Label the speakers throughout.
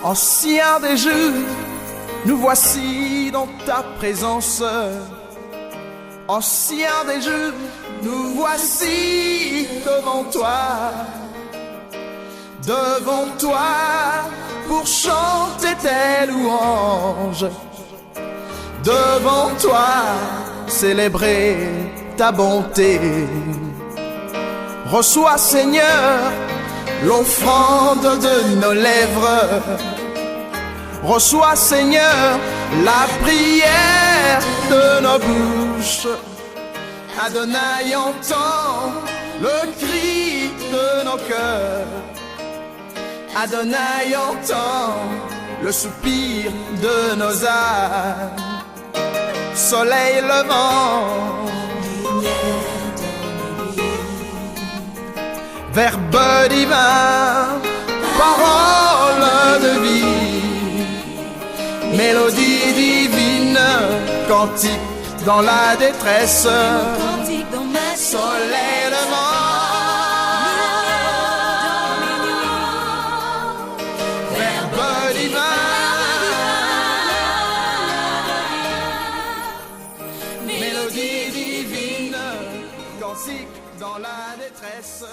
Speaker 1: Ancien des jours, nous voici dans ta présence. Ancien des jours, nous voici devant toi. Devant toi, pour chanter tes louanges. Devant toi, célébrer ta bonté. Reçois, Seigneur, l'offrande de nos lèvres. Reçois, Seigneur, la prière de nos bouches. Adonai, entends le cri de nos cœurs. Adonai, entends le soupir de nos âmes. Soleil levant, Verbe divin, parole de vie, mélodie divine, cantique dans la détresse, soleil levant, Verbe divin, mélodie divine, cantique dans la détresse.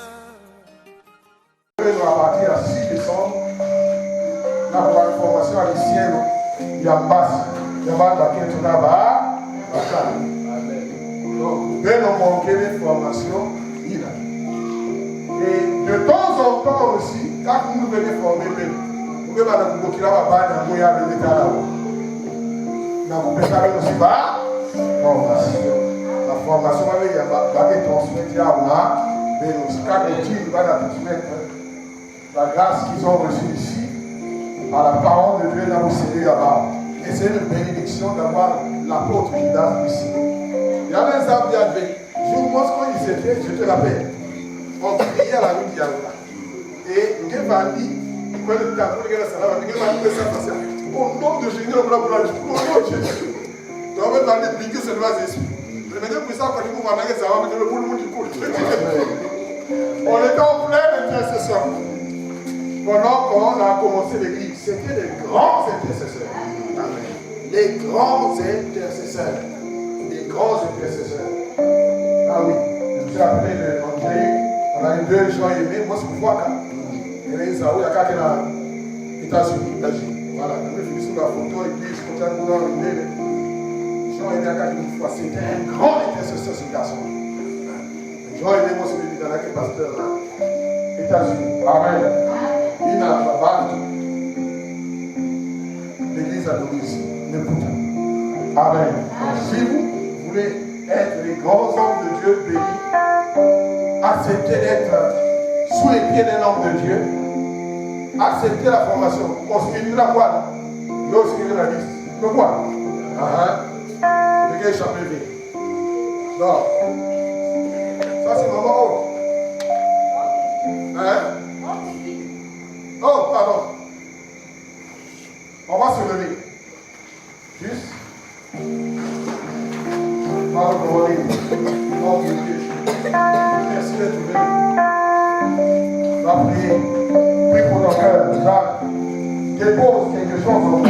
Speaker 2: À partir à 6 décembre, la formation haïtienne, il y a masse, il y a mal baquet tout là-bas, donc, dès nos manquer de formation, il a. Et de temps en temps aussi, quand nous venons former, nous venons à nous là-bas, nous venons à l'état là-haut. Nous venons aussi bas, formation. La formation, il y a baquet transmettre là, mais aussi quand on dit, il va la transmettre. La grâce qu'ils ont reçue ici, par la parole de Dieu dans le Seigneur là-bas. Et c'est une bénédiction d'avoir l'apôtre qui danse ici. Il y a un exemple qui avait, je vous montre quand ils étaient, je te rappelle, on priait à la rue d'Yaoula. Et il y a Vandi, quand le tableau, il y a la salle, il y a Vandi, au nom de Jésus, au nom de Jésus. Donc, on va aller piquer ce noir d'esprit. Je me dis, pour ça, quand il m'a dit, ça va mettre le boulot du coup. On était en pleine intercession. Pendant qu'on a commencé l'église, c'était les grands intercesseurs. Les grands intercesseurs. Les grands intercesseurs. Ah oui, je me suis appelé André, on a eu 2 gens aimés, moi c'est pour voir quand. Il y a eu ça, il y a quelqu'un dans les États-Unis, Belgique. Voilà, je me suis mis sur la photo, église, quand on a une idée. Les gens aimés à quelqu'un une fois, c'était un grand intercesseur ce garçon. Les gens aimés, moi celui dans laquelle pasteur là. États-Unis. Amen. Il n'a pas l'église à domicile, ne Bouddha. Amen. Donc, si vous voulez être les grands hommes de Dieu bénis, acceptez d'être sous les pieds d'un homme de Dieu, acceptez la formation. On se met la voile, mais on se met la liste. Le quoi? Le gars est champion. Non. Ça, c'est maman. Hein? Oh, pardon. On va se lever. Juste. Pardon, on va aller. Oh, Dieu. Merci d'être venu. On va prier. Prie pour ton cœur. Jacques, dépose quelque chose en toi.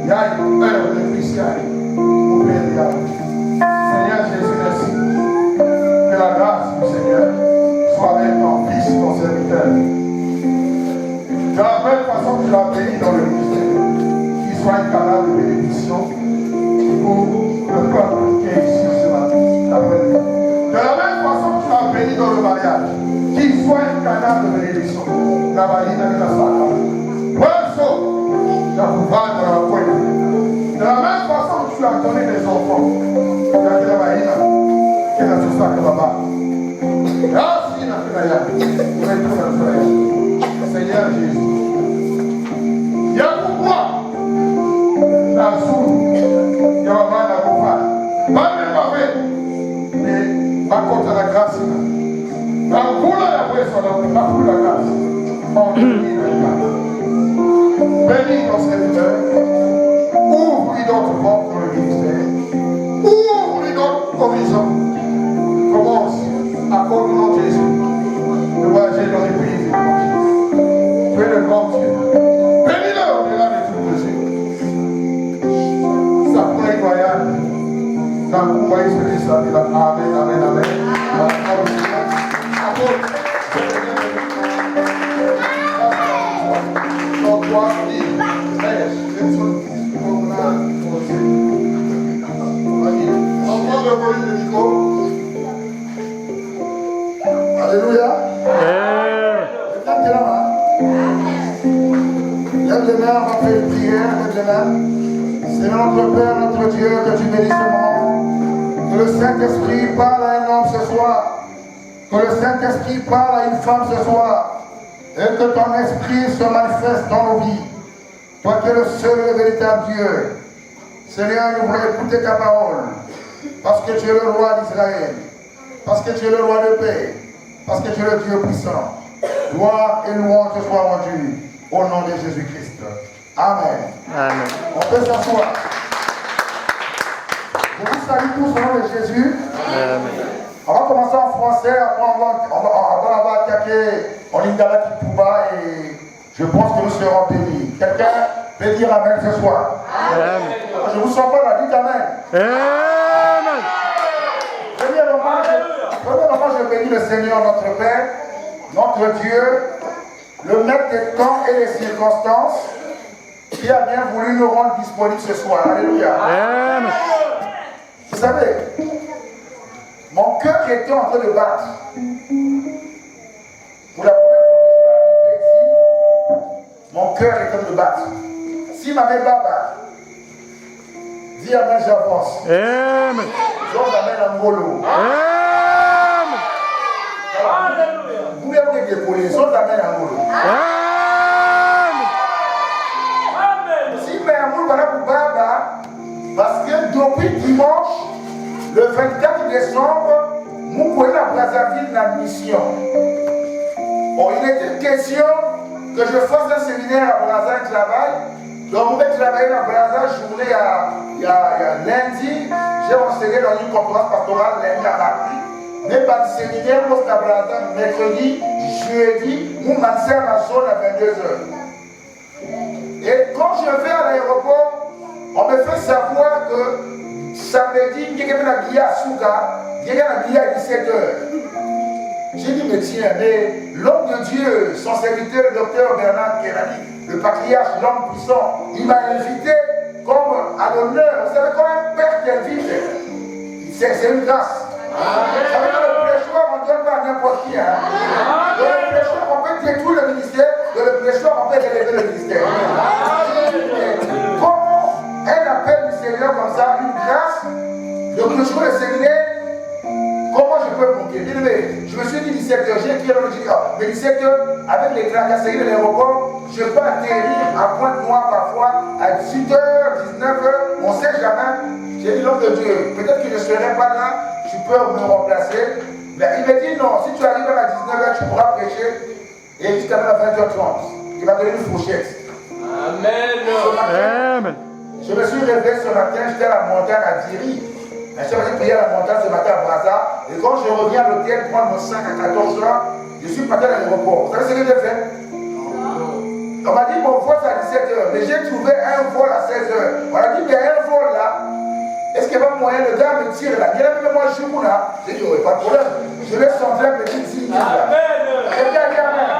Speaker 2: Il y a une heure de prière. Mon Père, Seigneur Jésus, merci. Que la grâce du Seigneur soit avec ton fils, ton serviteur. De la même façon que tu l'as béni dans le ministère, qu'il soit un canal de bénédiction pour le peuple qui est ici ce matin. De la même façon que tu l'as béni dans le mariage, qu'il soit un canal de bénédiction. La valide de la sacre. Poisson, la couvade dans la pointe. De la même façon que tu as donné des enfants, la valide, qui est dans ce sacre là-bas. Seigneur Jésus, il y a pour moi la sourde, il y a la coupable, pas même pas mais par contre la grâce, la boule à la personne, la boule à la grâce, on bénit la grâce. Bénis ton serviteur, ouvre-lui d'autres portes dans le ministère, ouvre-lui d'autres horizons, commence à cause de Jésus. Le voyager dans les pays étrangers. Fais le grand Dieu. Quand vous voyez celui ça, il a Amen, Amen, Amen. Alléluia. Lève les mains, on va faire une prière. Lève les mains. Seigneur notre Père, notre Dieu, que tu bénisses ce moment. Que le Saint-Esprit parle à un homme ce soir. Que le Saint-Esprit parle à une femme ce soir. Et que ton esprit se manifeste dans nos vies. Toi qui es le seul et le véritable Dieu. Seigneur, nous voulons écouter ta parole. Parce que tu es le roi d'Israël. Parce que tu es le roi de paix. Parce que tu es le Dieu puissant. Gloire et louange te soient rendues au nom de Jésus-Christ. Amen.
Speaker 3: Amen.
Speaker 2: On peut s'asseoir. Je vous salue tous au nom de Jésus.
Speaker 3: Amen.
Speaker 2: On va commencer en français, après on va attaquer en Lingala Kipouba et je pense que nous serons bénis. Quelqu'un peut dire Amen ce soir?
Speaker 3: Amen.
Speaker 2: Je ne vous sens pas là, dites Amen.
Speaker 3: Amen.
Speaker 2: Premièrement, je bénis le Seigneur notre Père, notre Dieu, le maître des temps et des circonstances, qui a bien voulu nous rendre disponibles ce soir. Alléluia.
Speaker 3: Amen.
Speaker 2: Vous savez, mon cœur était en train de battre. Pour la première fois que je suis arrivé ici, mon cœur est en train de battre. Si ma mère baba, dis Amen, j'avance.
Speaker 3: Amen.
Speaker 2: J'en amène un golo.
Speaker 3: Amen.
Speaker 2: Vous pouvez vous dépouiller, j'en amène un golo.
Speaker 3: Amen.
Speaker 2: Si Mamoul va pour baba, parce que depuis dimanche, le 24 décembre, nous voyons à Brazzaville la mission. Bon, il était question que je fasse un séminaire à Brazzaville travail. Donc, on va travailler dans Brazzaville journée il y a lundi. J'ai enseigné dans une conférence pastorale lundi à Paris. Mais par le séminaire, moi, c'est à Brazzaville mercredi, jeudi, nous m'en sert ma zone à 22h. Et quand je vais à l'aéroport, on me fait savoir que samedi, il y a un billet à Souga, il y a un billet à 17h. J'ai dit, mais tiens, mais l'homme de Dieu, son serviteur, le docteur Bernard Kerani, le patriarche, l'homme puissant, il m'a invité comme à l'honneur. Vous savez, quand un père t'invite, c'est une grâce. Ça veut dire que le prêcheur, on ne donne pas à n'importe qui. Dans le prêcheur, on peut détruire le ministère, dans le prêcheur, on peut élever le ministère. Comment un appel du Seigneur comme ça, une grâce, de clôturer le séminaire, comment je peux monter? Je me suis dit 17h, j'ai écrit dans le dit, mais 17h, avec les tracasseries de l'aéroport, je peux atterrir à Pointe-Noire parfois, à 18h, 19h, on ne sait jamais. J'ai dit, l'homme de Dieu, peut-être que je ne serai pas là, tu peux me remplacer. Mais il m'a dit, non, si tu arrives à 19h, tu pourras prêcher, et jusqu'à 20h30. Il m'a donné une fourchette.
Speaker 3: Amen.
Speaker 2: Je me suis réveillé ce matin, j'étais à la montagne à Diri. Je suis allé prier à la montagne ce matin à Brazza. Et quand je reviens à l'hôtel, prendre mon sac à 14h, je suis parti à l'aéroport. Vous savez ce que j'ai fait? On m'a dit mon vol c'est à 17h, mais j'ai trouvé un vol à 16h. On a dit, mais un vol là, est-ce qu'il y a pas moyen, le gars me tire là? Il y a même moi, je suis là. J'ai dit, oui, pas de problème. Je vais senti un petit signe là. J'ai bien dit Amen.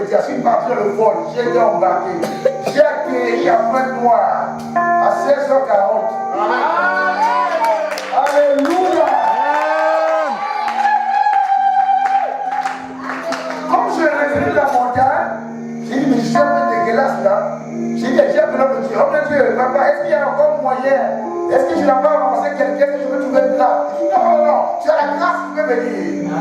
Speaker 2: métier, je suis parti dans le vol, j'ai été embarqué. J'ai atterri à Pointe-Noire à 16h40. Alléluia. Comme je revenais de la montagne, j'ai dit, mais je suis un peu dégueulasse là. J'ai dit, j'ai appelé l'homme de Dieu. Homme de Dieu, papa, est-ce qu'il y a encore moyen? Est-ce que je n'ai pas ramassé quelqu'un que je peux trouver une grâce? Il dit, non, tu as la grâce qui peut venir.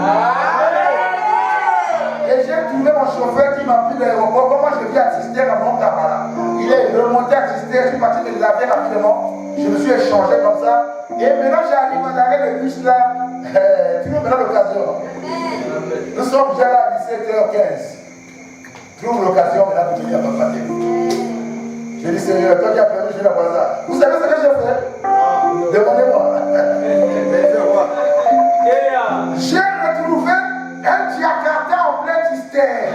Speaker 2: Et j'ai trouvé mon chauffeur qui m'a pris de l'aéroport. Comment je viens assister à mon camarade? Il est remonté à assister, je suis parti de laver rapidement. Je me suis échangé comme ça. Et maintenant j'arrive à l'arrêt de bus là. Tu veux maintenant l'occasion? Nous sommes déjà là à 17h15. Trouve l'occasion maintenant pour venir à ma famille. Je dis Seigneur, toi qui as permis, je vais voir ça. Vous savez ce que j'ai fait? Demandez-moi. J'ai retrouvé un Jakarta en plein système.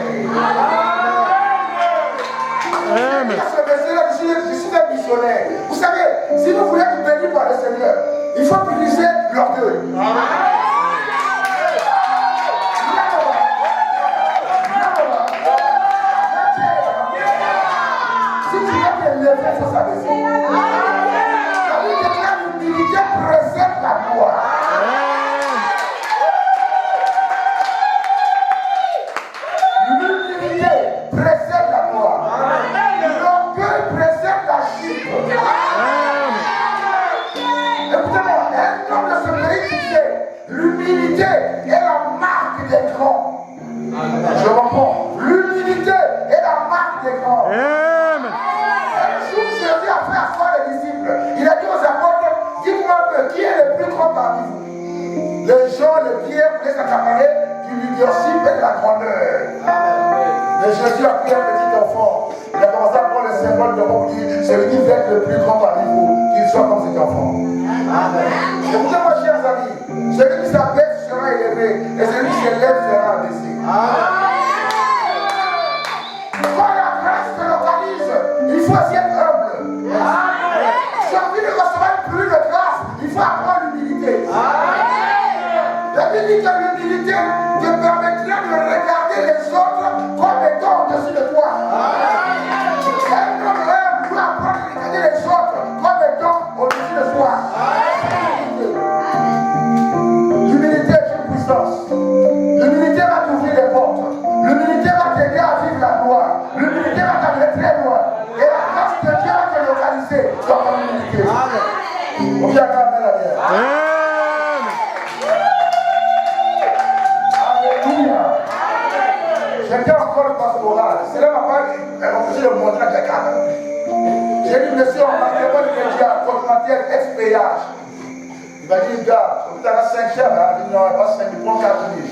Speaker 2: Je suis un missionnaire. Vous savez, si vous voulez être béni par le Seigneur, il faut briser l'orgueil. Si tu veux te lever, il faut s'abaisser. Ça veut dire que l'humilité précède la gloire. L'humilité est la marque des grands. Je reprends. L'humilité est la marque des grands.
Speaker 3: Amen.
Speaker 2: Un jour, Jésus a fait asseoir les disciples. Il a dit aux apôtres, dites-moi un peu, qui est le plus grand parmi vous? Les gens, les pierres, voulaient s'accaparer du leadership et de la grandeur. Mais Jésus a pris un petit enfant. Il a commencé à prendre le symbole de l'homme. Il dit, celui qui veut être le plus grand parmi vous, qu'il soit comme cet enfant. Amen. Écoutez-moi, chers amis, celui qui s'abaisse sera élevé et celui qui s'élève sera abaissé. Quand la grâce te localise, il faut aussi être humble. Si on veut recevoir une pluie de grâce, il faut apprendre l'humilité. La Bible dit que l'humilité te permettra de regarder les autres comme étant au-dessus de toi. Un homme humble doit apprendre à regarder les autres comme étant au-dessus de soi. L'humilité est une puissance. L'humilité va t'ouvrir les portes. L'humilité va t'aider à vivre la gloire. L'humilité va t'amener très loin. Et la grâce de Dieu va te localiser dans ton humilité. On vient à la main la bière. Alléluia. J'étais encore le pastoral. C'est là ma part, elle m'a poussé le monde à Jakarta. J'ai dit, monsieur, on m'a demandé de dire à votre matière expéage. Il m'a dit, gars, tu as 5 chèvres, il dit non, pas 5, il prend 4 000.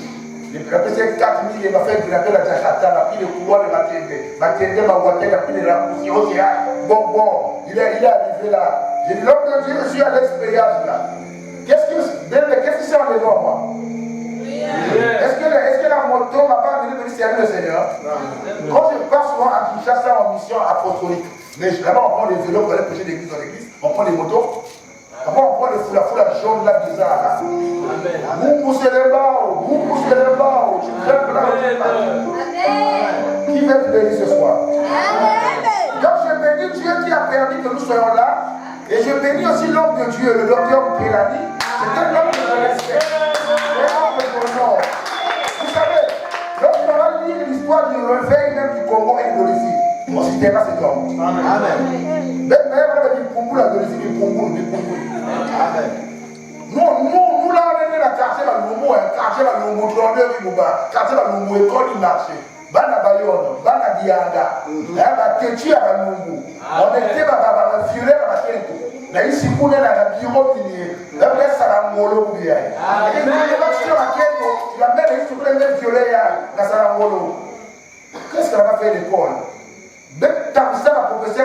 Speaker 2: Il a payé 4 000, il m'a fait grimper la Jakarta, il a pris le couloir de ma tiende, ma voiture, il a pris les raccourcis, bon, il est arrivé là. J'ai dit, l'homme de Dieu, je suis à l'expérience là. Qu'est-ce qui s'est enlevé en moi? Est-ce que la moto ne m'a pas amené de servir le Seigneur? Quand je pars souvent à Kinshasa en mission apostolique, mais là-bas on prend les vélos pour aller prêcher d'église dans l'église, on prend les motos. Après on prend la foule jaune là bizarre là. Vous poussez les barres, tu crèves là. Qui veut te bénir ce soir? Donc je bénis Dieu qui a permis que nous soyons là. Et je bénis aussi l'homme de Dieu, le docteur Pélani. C'est un homme que je respecte. Un homme que j'honore. Vous savez, lorsqu'on va lire l'histoire du réveil même du Congo et de l'Indonésie, on citera cet homme. Amen. Même on dit Pungu l'Indonésie, dit Pungu. Amen. Nous là on est né dans le quartier de Lumumbu, quartier de Lumumbu, quartier de Lumumbu, école du marché. Bana Bayonne, Bana Dianga, Ketu à Lumumbu. On était violé à la tête. Mais ici, on est dans le bureau qui est là, on Sarangolo. Et il y a sur la tête, il a même violé à Sarangolo. Qu'est-ce qu'on a fait l'école? Même quand ça va progresser, le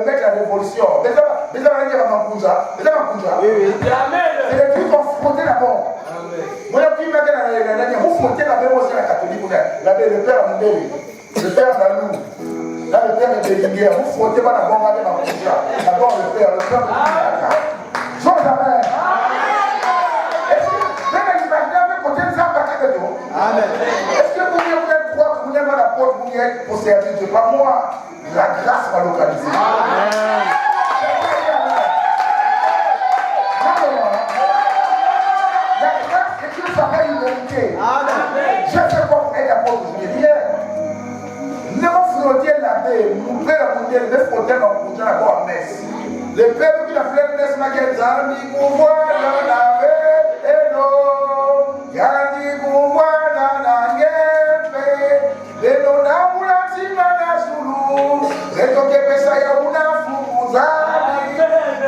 Speaker 2: mec la révolution. Mais ça va dire à Mankunja. C'est le plus confronté d'abord. Moi, le plus maintenant, vous frottez la même aussi à la catholique. Le père Mundeli, le père Dalou. Là, le père est délingué. Vous frottez pas la bombe à Mankunja. D'abord, le père Jean Jamais. Est-ce que vous avez imaginé un peu côté de ça? Amen. Est-ce que vous voulez être droit, vous n'avez pas la porte, vous est pour servir Dieu. Pas moi. La grâce va localiser.
Speaker 3: Amen.
Speaker 2: La grâce est une famille humanité. Je fais quoi pour être apôtre aujourd'hui? Rien. Ne me frotter la baie, mon père a monté, me frotter dans mon la bonne messe. Le peuple qui a fait la messe m'a dit, Zami, Gouvoua, la baie, et non. Yandi, Gouvoua, la guepe, le nona, moula, timana, soulou, le toke pesa ya una fumuzami,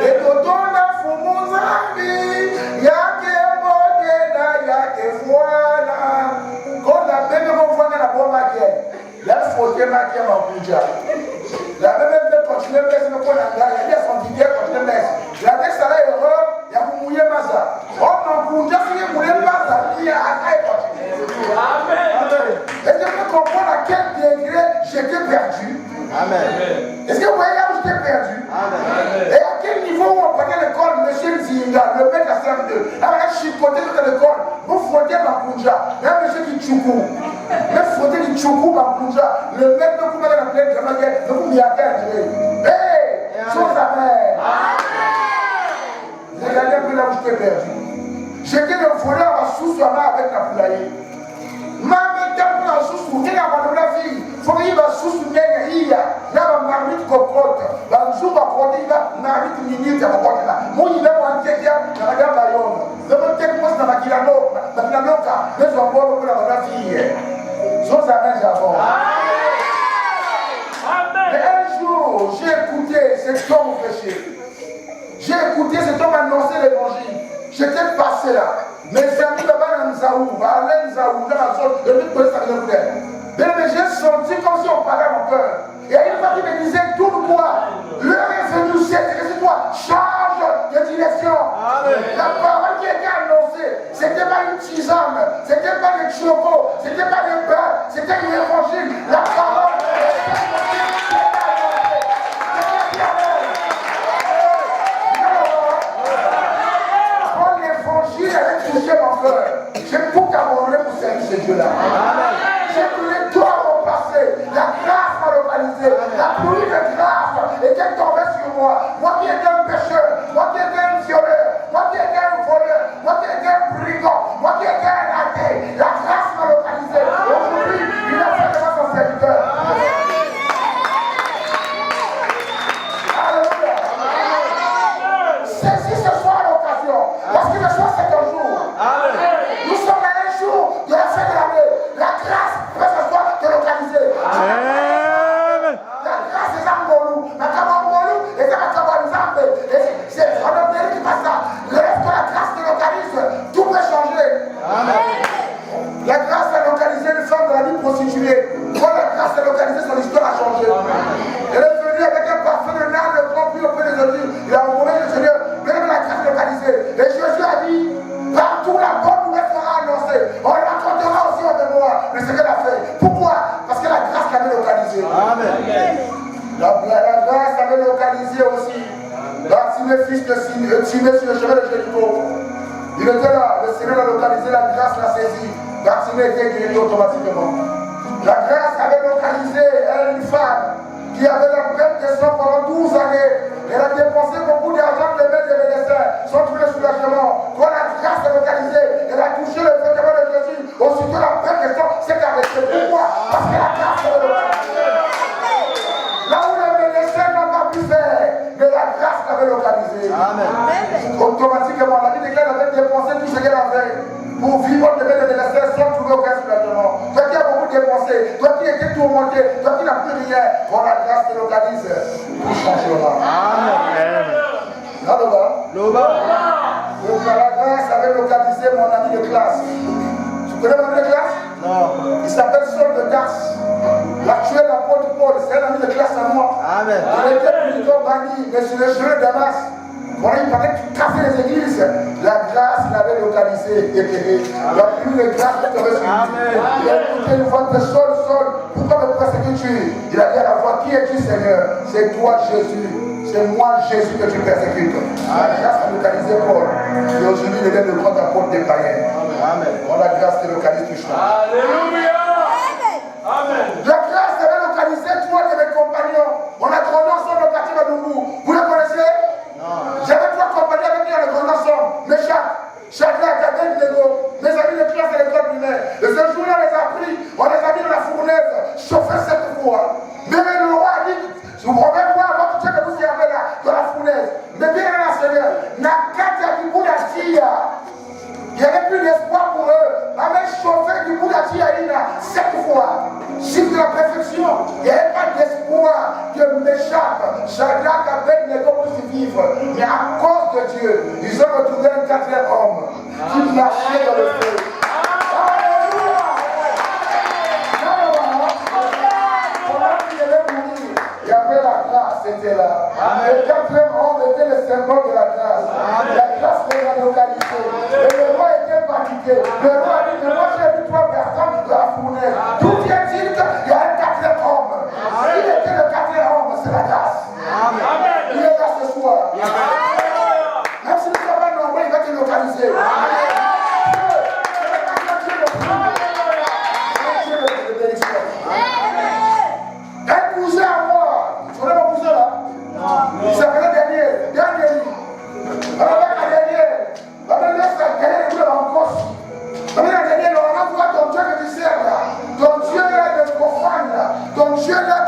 Speaker 2: le totona fumuzami, yake modena, yake fouana. Quand la bébé va voir la bonne maquette, la frotté maquette en Punja. La bébé peut continuer à mettre le point à la il y a son idée continuer à mettre. La texte à l'erreur, il y a pour mouiller Maza. On en Punja, il y a mouiller Maza, il y a à continuer. Amen. Est-ce que vous comprenez à quel degré j'étais perdu? Amen. Est-ce que vous voyez là où j'étais perdu? Amen. Et à quel niveau on partait à l'école, monsieur Nzinga, le maître à CM2, avec un chicoté toute l'école, vous frottez ma Punja, il y a un monsieur qui tchoukou. Même frotter du tchoukou ma Punja, le maître de Koumé la plaine de la guerre, de vous m'y attendre. Hey! Chose à faire. Regardez un peu là où j'étais perdu. J'étais le voleur à sous-soir avec la poulailler. Maman, quand on a sous-soir, il y a la fille. Faut qu'il y ait un sous-soir, il y a une marmite cocotte. Un jour, il y a une marmite minute, il y a une cocotte là. Moi, il y a un tête, il y a un gars bayonne. Le même tête, moi, c'est dans ma kilanoka. Mais je vais voir pour la fille. Chose à faire, j'avance. Mais un jour, j'ai écouté cet homme péché. J'ai écouté cet homme annoncer l'évangile. J'étais passé là. Mes amis là-bas dans Nzaou, Alain Nzaou, dans la zone, le but de ça vient de mais j'ai senti comme si on parlait à mon cœur. Et une fois qu'il me disait, tourne-toi. L'heure est venue, c'est toi. Change de direction. Amen. La parole qui était annoncée, c'était pas une tisane, c'était pas des chocos, c'était pas des beurre, c'était l'évangile. La parole quand l'évangile avait touché mon cœur, j'ai tout abandonné pour servir ce Dieu-là. J'ai brûlé tout à mon passé. La grâce m'a localisé. La pluie de grâce était tombée sur moi. Moi qui étais un pécheur, moi qui étais un violeur, moi qui étais un voleur, moi qui étais un brigand, moi qui étais un athée. La grâce m'a localisé. Aujourd'hui, il a fait de moi son serviteur. Alléluia. Saisis ce soir l'occasion. Parce que le soir c'est un jour. Nous sommes à un jour de la fin de l'année. La grâce peut ce soir te localiser.
Speaker 3: Amen.
Speaker 2: La grâce est un bolou. La cabambolou est un cabanzambe. C'est vraiment bien qui passe ça. Lorsque la grâce te localise, tout peut changer. Amen. La grâce a localisé une femme de la vie prostituée. Quand la grâce a localisé, son histoire a changé. Elle est venue avec un parfum de nard, le grand prix au pied des olives. Il a envoyé le Seigneur. Même la grâce localisée. Et Jésus a dit, partout la bonne nouvelle sera annoncée. On la racontera aussi en mémoire. Mais c'est ce qu'elle a fait. Pourquoi? Parce que la grâce l'avait localisée. Amen. La grâce avait localisé aussi. Bartimée, fils de Timée sur le chemin de Jéricho. Il était là, le Seigneur l'a localisé, la grâce l'a saisi. Bartimée était guéri automatiquement. La grâce avait localisé une femme qui avait la peine de sang pendant 12 années. Elle a dépensé beaucoup d'argent de mettre des médecins sans trouver le soulagement. Quand la grâce est localisée, elle a touché le vêtement de Jésus. Aussitôt la peine de sang s'est arrêtée. Pourquoi? Parce que la grâce est localisée. Là où les médecins n'ont pas pu faire, mais la grâce l'avait localisé. Amen. Automatiquement, la vie de quelqu'un avait dépensé tout ce qu'elle avait pour vivre de mettre des médecins sans trouver aucun soulagement. Toi qui as beaucoup dépensé, toi qui étais tourmenté, toi qui n'as plus rien, quand la grâce te localise, tout changera. Amen. Là, la grâce avait localisé mon ami de classe. Tu connais mon ami de classe? Non. Il s'appelle Saul de Tarse. L'actuel apôtre Paul, c'est un ami de classe à moi. Amen. Il était plutôt banni, mais sur le chemin de Damas. Voilà, il paraît qu'il cassait les églises. La grâce l'avait localisé. La pluie de grâce te reçut. Il a écouté une voix de Saul, pourquoi me persécutes-tu? Il a dit à la voix, qui es-tu, Seigneur? C'est toi, Jésus. C'est moi, Jésus, que tu persécutes. La grâce a localisé Paul. Et aujourd'hui, il est le grand apôtre des païens. Amen. Quand la grâce te localise, tu changes. Alléluia. Amen. La grâce faux. Hein. Mais le roi a dit, vous pouvez voir votre Dieu que vous servez là, dans la fournaise. Mais bien là, Seigneur, Nakata du bout il n'y avait plus d'espoir pour eux. La même chauffeur du bout d'Atia, 7 fois. Chiffre de la perfection. Il n'y avait pas d'espoir que Méchach, Shadrach, Abednego puissent vivre. Mais à cause de Dieu, ils ont retrouvé un 4e homme qui marchait dans le feu. Il y avait la grâce, c'était là. Le 4e homme était le symbole de la grâce. La grâce de la localité. Et le roi était fatigué. Le roi a dit, mais moi j'ai vu 3 personnes de la fournaise. D'où vient-il qu'il y a un 4e homme? Il était le 4e homme, c'est la grâce. Il est là ce soir. Même si nous ne sommes pas nombreux, il va te localiser. Un cousin à moi, tu connais mon cousin là? Il s'appelait Daniel. Alors là, Daniel, on a laissé Daniel en Corse. On a Daniel, on va voir ton Dieu que tu sers là. Ton Dieu là de profane là. Ton Dieu là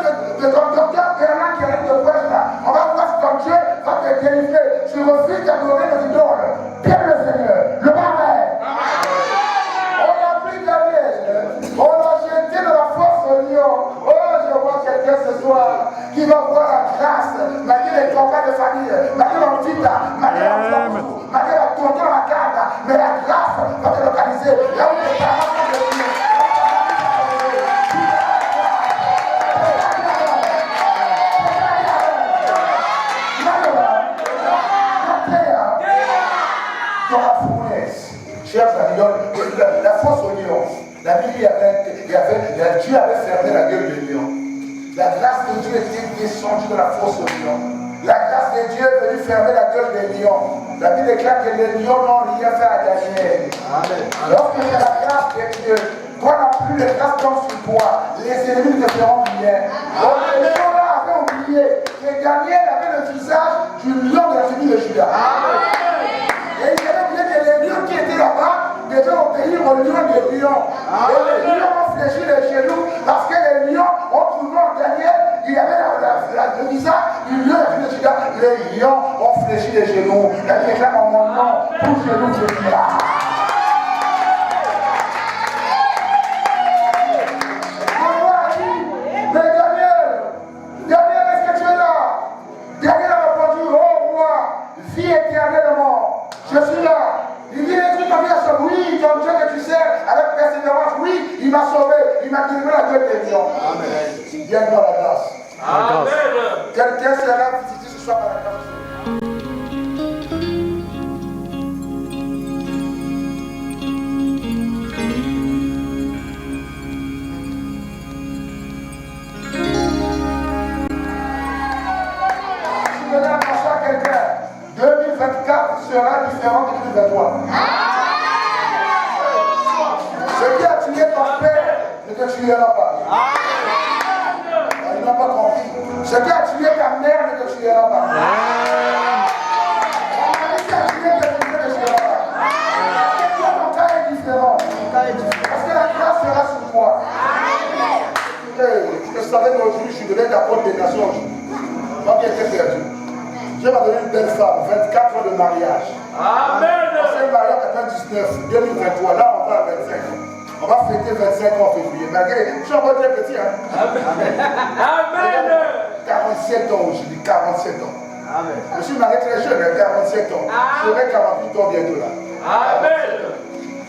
Speaker 2: de ton docteur Bernard qui arrive de Ouest là. On va voir si ton Dieu va te délivrer. Tu refuses d'adorer nos idoles. Pierre le Seigneur, le Père. On a pris Daniel, on l'a jeté dans la force au lion. Oh, je vois quelqu'un ce soir qui va voir la grâce, malgré les combats de famille, malgré l'envie, malgré l'envie, malgré la tournée dans la garde, mais la grâce va te localiser là où les parents sont de Dieu. Dans la fournaise, chers amis, la force au lion, la Bible, Dieu avait fermé la gueule du lion. La grâce de Dieu était descendue de la fosse au lion. La grâce de Dieu est venue fermer la gueule des lions. La Bible déclare que les lions n'ont rien fait à Daniel. Lorsque c'est la grâce de Dieu, quand la pluie de grâce tombe sur toi, les ennemis te feront bien. Donc les lions là avaient oublié que Daniel avait le visage du lion de la tribu de Juda. Et ils avaient oublié que les lions qui étaient là-bas devaient obéir aux lions des lions. Et les lions ont fléchi les genoux parce que les lions ont trouvé en Daniel, il avait le visage du lion de Juda. Les lions ont fléchi les genoux. Elle déclare en mon nom, tout genou fléchira. Le roi a dit, mais Daniel, est-ce que tu es là? Daniel a répondu, oh roi, vie éternellement, je suis là. Il dit les trucs comme ça, oui, ton Dieu que tu sers avec persévérance, oui, il m'a sauvé, il m'a délivré la gueule des lions. Amen. Viens dans la grâce. Amen. Quelqu'un sera visité ce soir par la grâce. Si vous venez annoncer à quelqu'un, 2024 sera différent de 2023. Ce qui a tué ton père ne te tuera pas. Il n'a pas compris. Ce qui a tué ta mère ne te tuera pas. Ce qui a tué tes enfants ne te tuera pas. Ton cas est différent. Parce que la grâce sera sur toi. Je savais qu'aujourd'hui je suis devenu l'apôtre des nations. Moi qui étais perdu. Dieu m'a donné une belle femme, 24 ans de mariage. Amen. On s'est marié en 99, 2023. Là, on va à 25 ans. On va fêter 25 ans en février. Malgré, je suis encore très petit. Hein? Amen. Amen. 47 ans aujourd'hui, 47 ans. Amen. Je suis marié très jeune, 47 ans. J'aurai 48 ans bientôt là. Amen.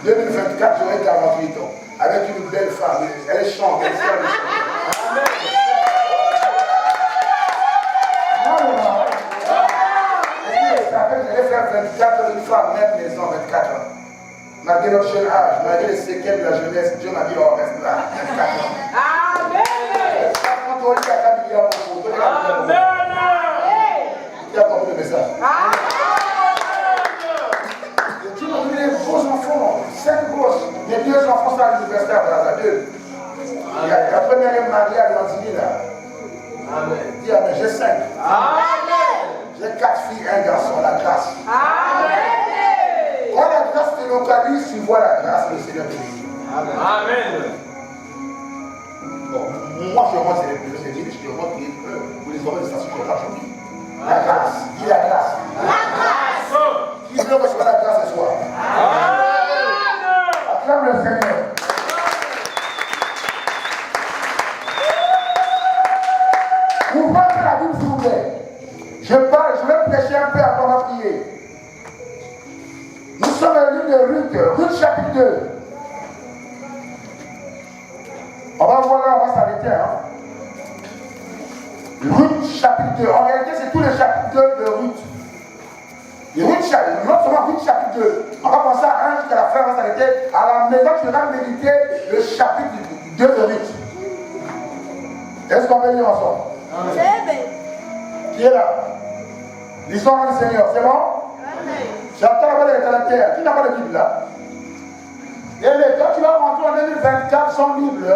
Speaker 2: 2024, j'aurai 48 ans. Avec une belle femme. Elle chante, elle sert, elle chante. Amen. Je vais faire 24 ans, une femme, même maison, 24 ans. Malgré notre jeune âge, malgré les séquelles de la jeunesse, Dieu m'a dit, oh, reste là. 24 ans. Amen. Tu as compris le message. Dieu m'a donné des gros enfants, 5 gosses. Les 2 enfants sont à l'université à Brazza, 2. La première est mariée à Granzini là. Amen. Dis Amen, j'ai 5. Amen. J'ai 4 filles, 1 garçon, la grâce. Amen. Quand la grâce te localise, tu vois la grâce, le Seigneur te dit. Amen. Amen. Bon, Moi, je rentre, c'est limite, je rentre pour les oreilles de station de grâce. La grâce. Dis la grâce. La grâce. Qui veut recevoir la grâce ce soir? Acclame le Seigneur. Ouvrez la Bible, s'il vous plaît. Je vais prêcher un peu avant la prière. Nous sommes dans le livre de Ruth chapitre 2. On va voir là, on va s'arrêter. Ruth chapitre 2. En réalité, c'est tous les chapitres de Ruth. Et Ruth chapitre, non seulement Ruth chapitre 2. On va penser à 1 jusqu'à la fin, on va s'arrêter. À la maison, tu vas méditer le chapitre 2 de Ruth. Est-ce qu'on peut lire ensemble? Qui est là? Lisons le Seigneur, c'est bon? J'entends la parole de la terre. Qui n'a pas de Bible là? Et quand tu vas rentrer en 2024 sans Bible,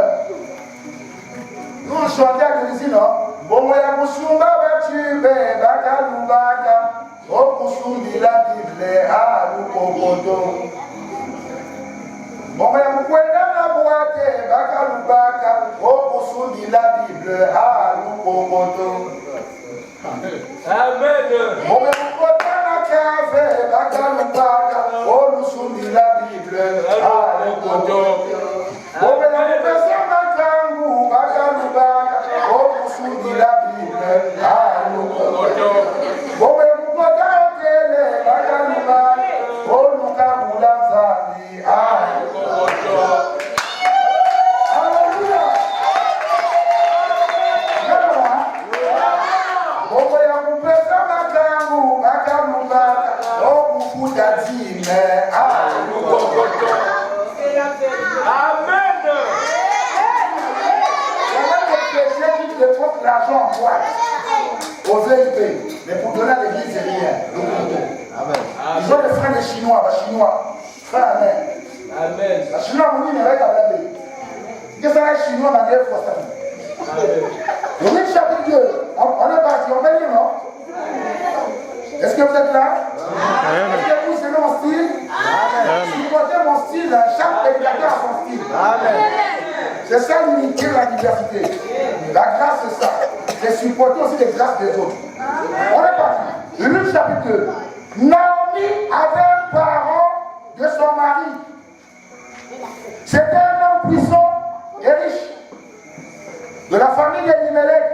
Speaker 2: nous on chantait à l'origine, non? Bon, ya kusumba batube, bakalubaka, okusumbi la Bible, alukokoto. Bon, ya mukwenda na boite, bakalubaka, okusumbi la Bible, alukokoto. Amen. Bon, ya mukwenda na kafe, bakalubaka, okusumbi la Bible, alukokoto. Bon, ya mukwenda na kangu, bakalubaka, okusumbi la Bible, alukokoto. Bon, ya mukwenda na kele, bakalubaka, olukabula nzambi, alukokoto. Alléluia. Bon, ya mukwenda na kangu, bakalubaka, okufuta zime, alukokoto. Amen. Qui dépense l'argent en boîte aux VIP, mais pour donner à l'église, c'est rien. Ils ont des frères des Chinois, frère Amen. Amen. Les Chinois, on dit, mais avec la Bible. Qu'est-ce que c'est les Chinois dans les fois? Le livre chapitre 2, on est parti, on va lire, non? Est-ce que vous êtes là? Est-ce que vous aimez mon style? Supportez mon style, chaque prédicateur a son style. C'est ça l'unité de la diversité. La grâce, c'est ça. C'est supporter aussi les grâces des autres. On est parti. Luc chapitre 2. Naomi avait un parent de son mari. C'était un homme puissant et riche, de la famille d'Elimelech,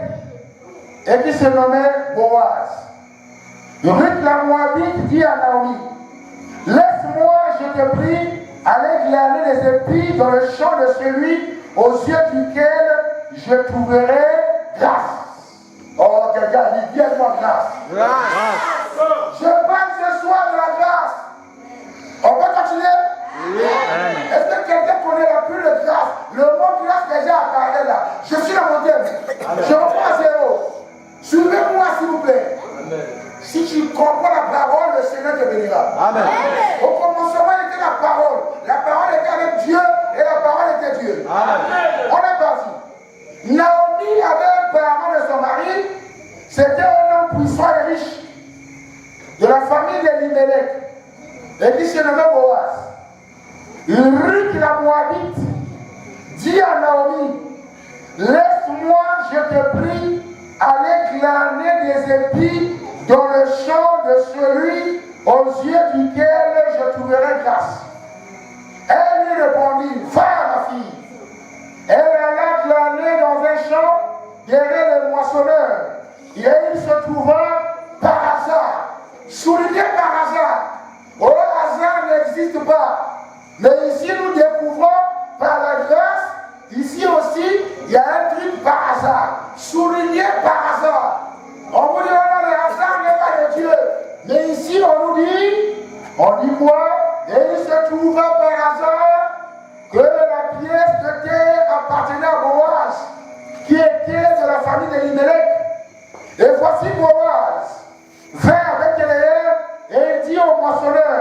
Speaker 2: et qui se nommait Boaz. Ruth la Moabite dit à Naomi, laisse-moi, je te prie, aller glaner les épis dans le champ de celui aux yeux duquel je trouverai grâce. Oh, quelqu'un dit, viens-moi grâce. Je parle ce soir de la grâce. On peut continuer? Oui. Est-ce que quelqu'un connaît la plus de grâce? Le mot grâce déjà apparaît là. Je suis dans mon thème. Je reprends à zéro. Suivez-moi s'il vous plaît. Amen. Si tu comprends la parole, le Seigneur te bénira. Amen. Au commencement, il était la parole. La parole était avec Dieu et la parole était Dieu. Amen. On est parti. Naomi avait un parent de son mari. C'était un homme puissant et riche, de la famille d'Elimelech, et qui se nommait Boaz. Ruth la Moabite dit à Naomi, laisse-moi, je te prie, aller glaner des épis dans le champ de celui aux yeux duquel je trouverai grâce. Elle lui répondit, va ma fille. Elle alla glaner dans un champ derrière les moissonneurs. Et il se trouva par hasard, souligné par hasard. Oh, le hasard n'existe pas. Mais ici, nous découvrons par la grâce, ici aussi, il y a un truc par hasard, souligné par hasard. On vous dit, oh non, le hasard n'est pas de Dieu. Mais ici, on dit quoi? Et il se trouva par hasard que la pièce de terre appartenait à Boaz, qui était de la famille d'Elimelech. Et voici Boaz vint avec Eliab et il dit au moissonneur,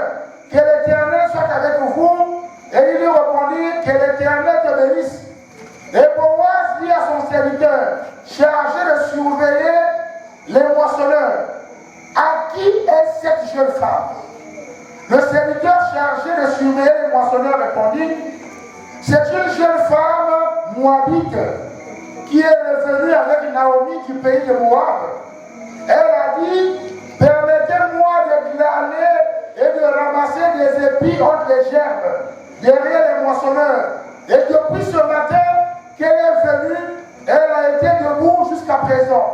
Speaker 2: que l'Éternel soit avec vous. Et il lui répondit, que l'Éternel te bénisse. Et Boaz dit à son serviteur, chargé de surveiller les moissonneurs, à qui est cette jeune femme? Le serviteur chargé de surveiller les moissonneurs répondit, c'est une jeune femme moabite
Speaker 4: qui est revenue avec Naomi du pays de Moab, elle a dit, permettez-moi de glaner et de ramasser des épis entre les gerbes, derrière les moissonneurs. Et depuis ce matin qu'elle est venue, elle a été debout jusqu'à présent.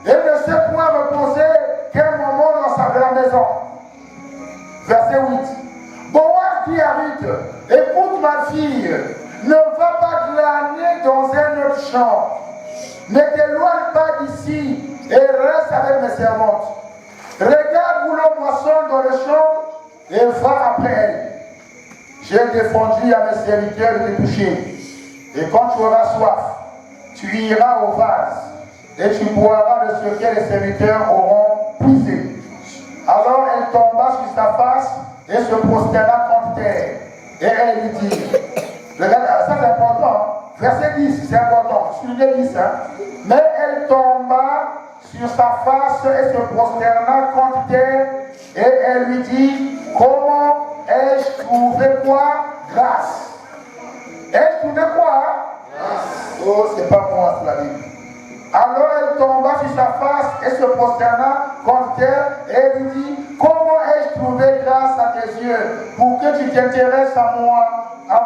Speaker 4: Elle ne s'est point reposer qu'un moment dans sa maison. Verset 8. Boaz dit à Ruth, écoute ma fille, ne va pas glaner dans un autre champ. Ne t'éloigne pas d'ici et reste avec mes servantes. Regarde où l'on moissonne dans le champ et va après elle. J'ai défendu à mes serviteurs de te toucher. Et quand tu auras soif, tu iras au vase et tu boiras de ce que les serviteurs auront puisé. Alors elle tomba sur sa face et se prosterna contre terre. Et elle lui dit, regarde, ça c'est important, verset 10, c'est important, suivez 10, hein. Mais elle tomba sur sa face et se prosterna contre terre. Et elle lui dit, comment ai-je trouvé quoi? Grâce. Ai-je trouvé quoi? Grâce. Oh, c'est pas moi, c'est la Bible. Alors elle tomba sur sa face et se prosterna contre terre et elle lui dit, comment ai-je trouvé grâce à tes yeux pour que tu t'intéresses à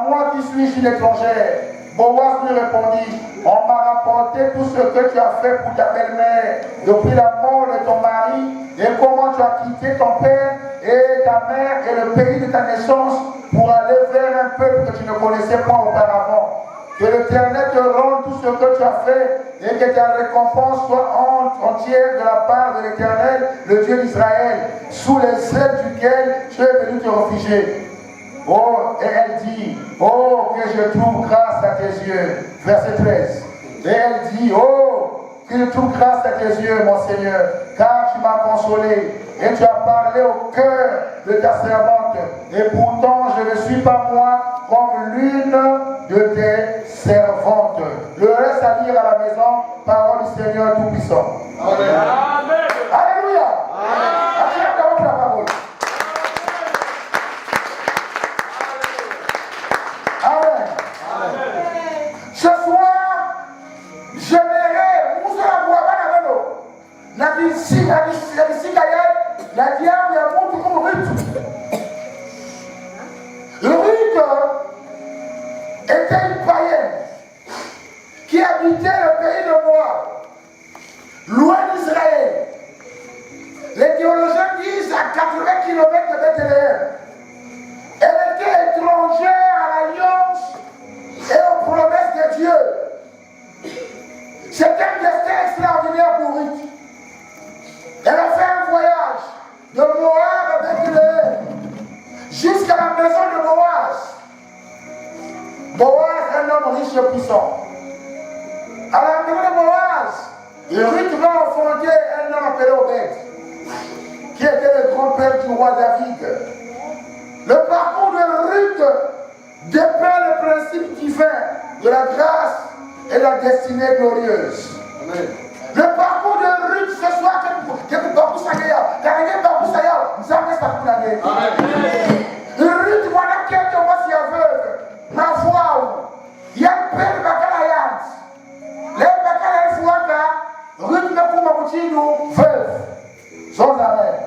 Speaker 4: moi qui suis une étrangère? Boaz lui répondit, on m'a rapporté tout ce que tu as fait pour ta belle-mère depuis la mort de ton mari et comment tu as quitté ton père et ta mère et le pays de ta naissance pour aller vers un peuple que tu ne connaissais pas auparavant. Que l'Éternel te rende tout ce que tu as fait et que ta récompense soit entière de la part de l'Éternel, le Dieu d'Israël, sous les ailes duquel tu es venu te réfugier. Oh, et elle dit, oh, que je trouve grâce à tes yeux. Verset 13. Et elle dit, oh, que je trouve grâce à tes yeux, mon Seigneur, car tu m'as consolé et tu as parlé au cœur de ta servante. Et pourtant, je ne suis pas moi comme l'une de tes servantes. Le reste à lire à la maison, parole du Seigneur Tout-Puissant. Amen. Amen. Alléluia. Acclamons la parole. Amen. Ce soir, j'aimerais vous la diable a montré comme Ruth. Ruth était une païenne qui habitait le pays de Moab, loin d'Israël. Les théologiens disent à 80 km de Bethléem. Elle était étrangère à l'alliance et aux promesses de Dieu. C'est un destin extraordinaire pour Ruth. Elle a fait un voyage de Moab à Bethléem jusqu'à la maison de Boaz. Boaz, un homme riche et puissant. À la maison de Boaz, Ruth va enfanter un homme appelé Obed, qui était le grand-père du roi David. Le parcours de Ruth dépeint le principe divin de la grâce et la destinée glorieuse. Amen. Le parcours de Ruth ce soir, que Babou Sagaya, Karagé Babou Sagaya, nous avons fait ça. Ruth, voilà quelques mois si aveugle, ma foi, il y a un père de Bakalayans. Les Bakalayans, Ruth ne peut pas nous veuve, sans arrêt.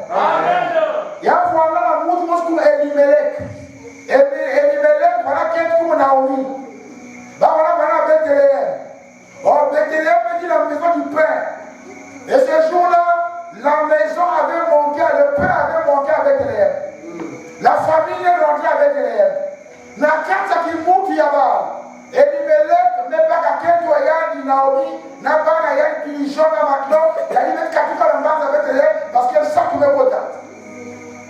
Speaker 4: Il y a un fois là, la moute comme Elimelech. Elimelech, voilà quelqu'un comme Naomi. Voilà Bethléem. Oh, Bethléem me dit la maison du pain. Et ce jour-là, la maison avait manqué, le pain avait manqué à Bethléem. La famille est rentrée à Bethléem. La carte qui monte là-bas. Elimelech n'est pas quelqu'un qui Naomi, n'a pas un dirigeant dans ma clope, il a dit mettre quelqu'un dans le bas à Bethléem parce qu'elle sait tout le monde.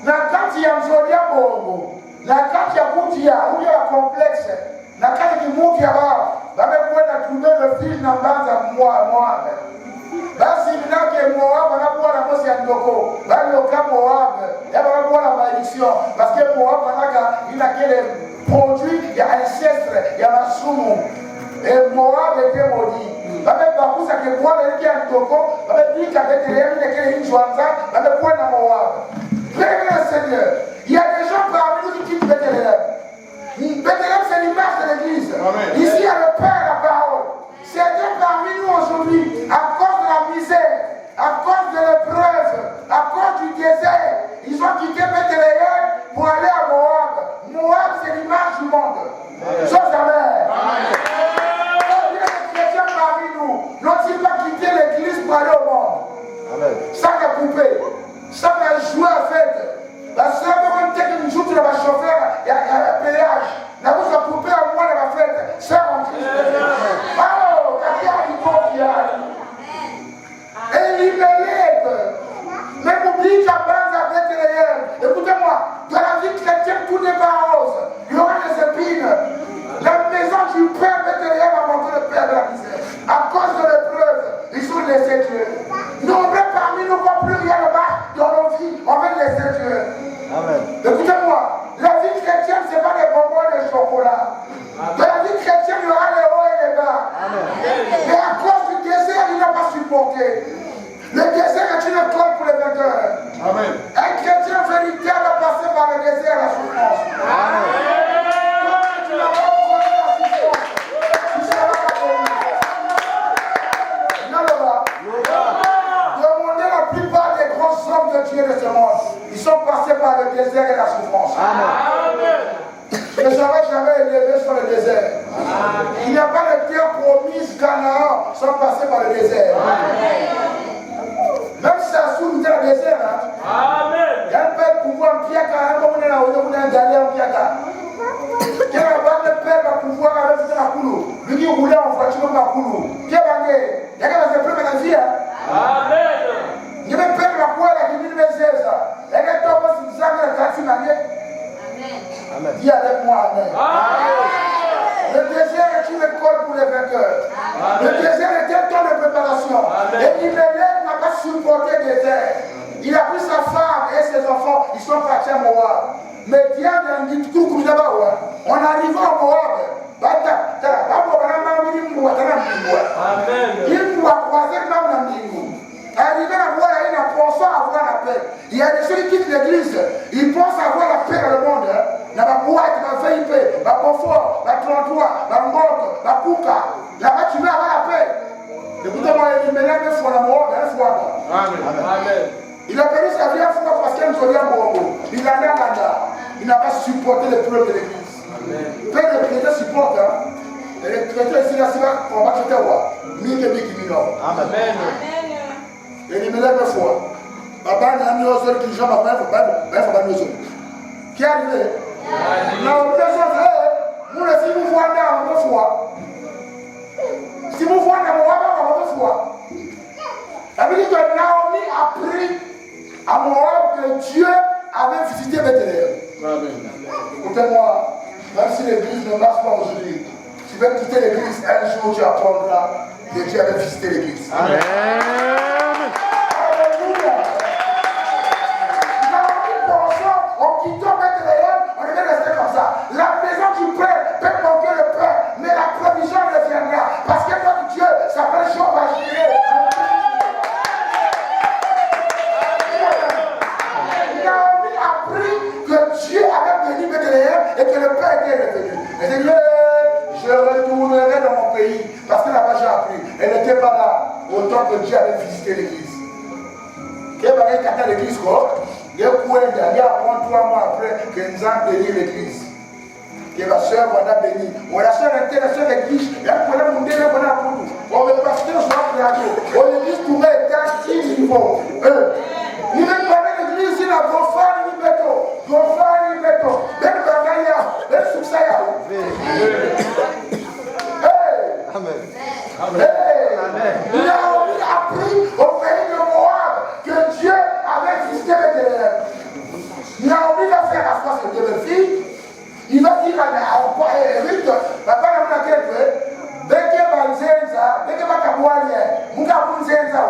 Speaker 4: La carte qui a un zonia bongo. La carte qui a Boutia, où il y a un complexe. La carte qui monte là-bas. Va me pouvoir trouver refuge dans le bas à moi. Basi minake Moab anakuwa na mosi ya ndoko bali oka Moab anakuwa na malédiction parce que Moab il a quel produit ya ancêtre ya masumu et Moab était maudit bame bakusa ke Moab il a ndoko bame dit qu'avec les amis que une joanza bame quoi na Moab. Frère le Seigneur, il y a des gens parmi nous qui quittent Bethléem. Bethléem c'est l'image de l'église. Ici il y a le Père la parole. Certains parmi Dieu. Nombreux parmi nous ne voient plus rien là-bas dans nos vies. On veut laisser Dieu.
Speaker 3: Amen.
Speaker 4: Écoutez-moi, la vie chrétienne, ce n'est pas des bonbons et des chocolats. Dans la vie chrétienne, il y aura les hauts et les bas. Et à cause du désert, il n'a pas supporté. Le désert est une école pour les vainqueurs.
Speaker 2: Amen.
Speaker 4: Un chrétien véritable a passé par le désert la souffrance. Tu n'as pas connu la souffrance. Tu ne seras pas connu. Demandez la plupart des grands hommes de Dieu de ce monde. Ils sont passés par le désert et la souffrance. Je ne serai jamais élevé sur le désert. Il n'y a pas de terre promise Canaan sans passer par le désert. Même si ça s'ouvre dans le désert, il y a un peu de pouvoir en Piaka, comme on est là, on est allé en Piaka. Il y a un peu de pouvoir avec la Koulou. Lui qui roulait en voiture dans la Koulou. Il y a un peu de vie. Amen. Il y a un peu de la poêle qui dit que c'est ça. Il y a un peu de ça qui Amen. Dis avec moi, Amen. Le désert est une école pour les vainqueurs. Le désert est un temps de préparation. Et Elimelech n'a pas supporté le désert. Il a pris sa femme et ses enfants, ils sont partis à Moab. Mais Diane a dit tout comme là-bas, on arrive à Moab. Il doit croiser comme arrivé à voir, il a pensé avoir la paix. Il y a des ceux qui quittent l'église, ils pensent avoir la paix dans le monde. La boîte, la VIP, la confort, la 33, la Ngok, la Kuka. Là-bas, tu veux avoir la paix. Écoutez-moi, il me lève sur la mort, une fois. Amen. Il a perdu sa vie une fois parce qu'il a un Bongo. Il a l'air là. Il n'a pas supporté le peuple de l'église. Père de chrétien supporte. Et les chrétiens ici, là, on va quitter roi. Amen. Et il me lève une fois. Papa n'a mis aux autres qui jouent à ma il faut pas nous autres. Qui est arrivé? Non, nous ne si vous voyez dans votre foi. Si vous voyez dans votre foi. Ça veut dire que Naomi a pris à Moab que Dieu avait visité Bethléem. Écoutez-moi, même si l'église ne marche pas aujourd'hui, tu veux quitter l'église, un jour tu apprendras que Dieu avait visité l'église.
Speaker 3: Amen.
Speaker 4: En quittant Bethléem, on devait rester comme ça. La maison du Père peut manquer le pain, mais la provision reviendra. Parce que notre Dieu s'appelle Jehovah Jireh. Naomi a appris que Dieu avait béni Bethléem et que le pain était revenu. Elle dit, je retournerai dans mon pays. Parce que là-bas j'ai appris. Elle n'était pas là autant que Dieu avait visité l'église. Qu'elle va regarder l'église quoi? Il y a apprendre 3 mois après que nous avons béni l'église. Que la soeur va béni. Ou la soeur intéressée l'église. Il y a un problème, on veut pasteur sur la radio. On l'église pourrait être 10 niveaux. Il veut parler l'église, il a profane, il béton. Profane, il béton. Même Bagaya, même Souksaya. Amen. Il a appris au pays de Moab que Dieu avait visité Bethléem. Naomi va faire la foi sur deux filles. Il va dire à Ruth, papa n'a pas quelqu'un. Beke Banzenza, Beke Bakaboalien, Muka Bunzenza,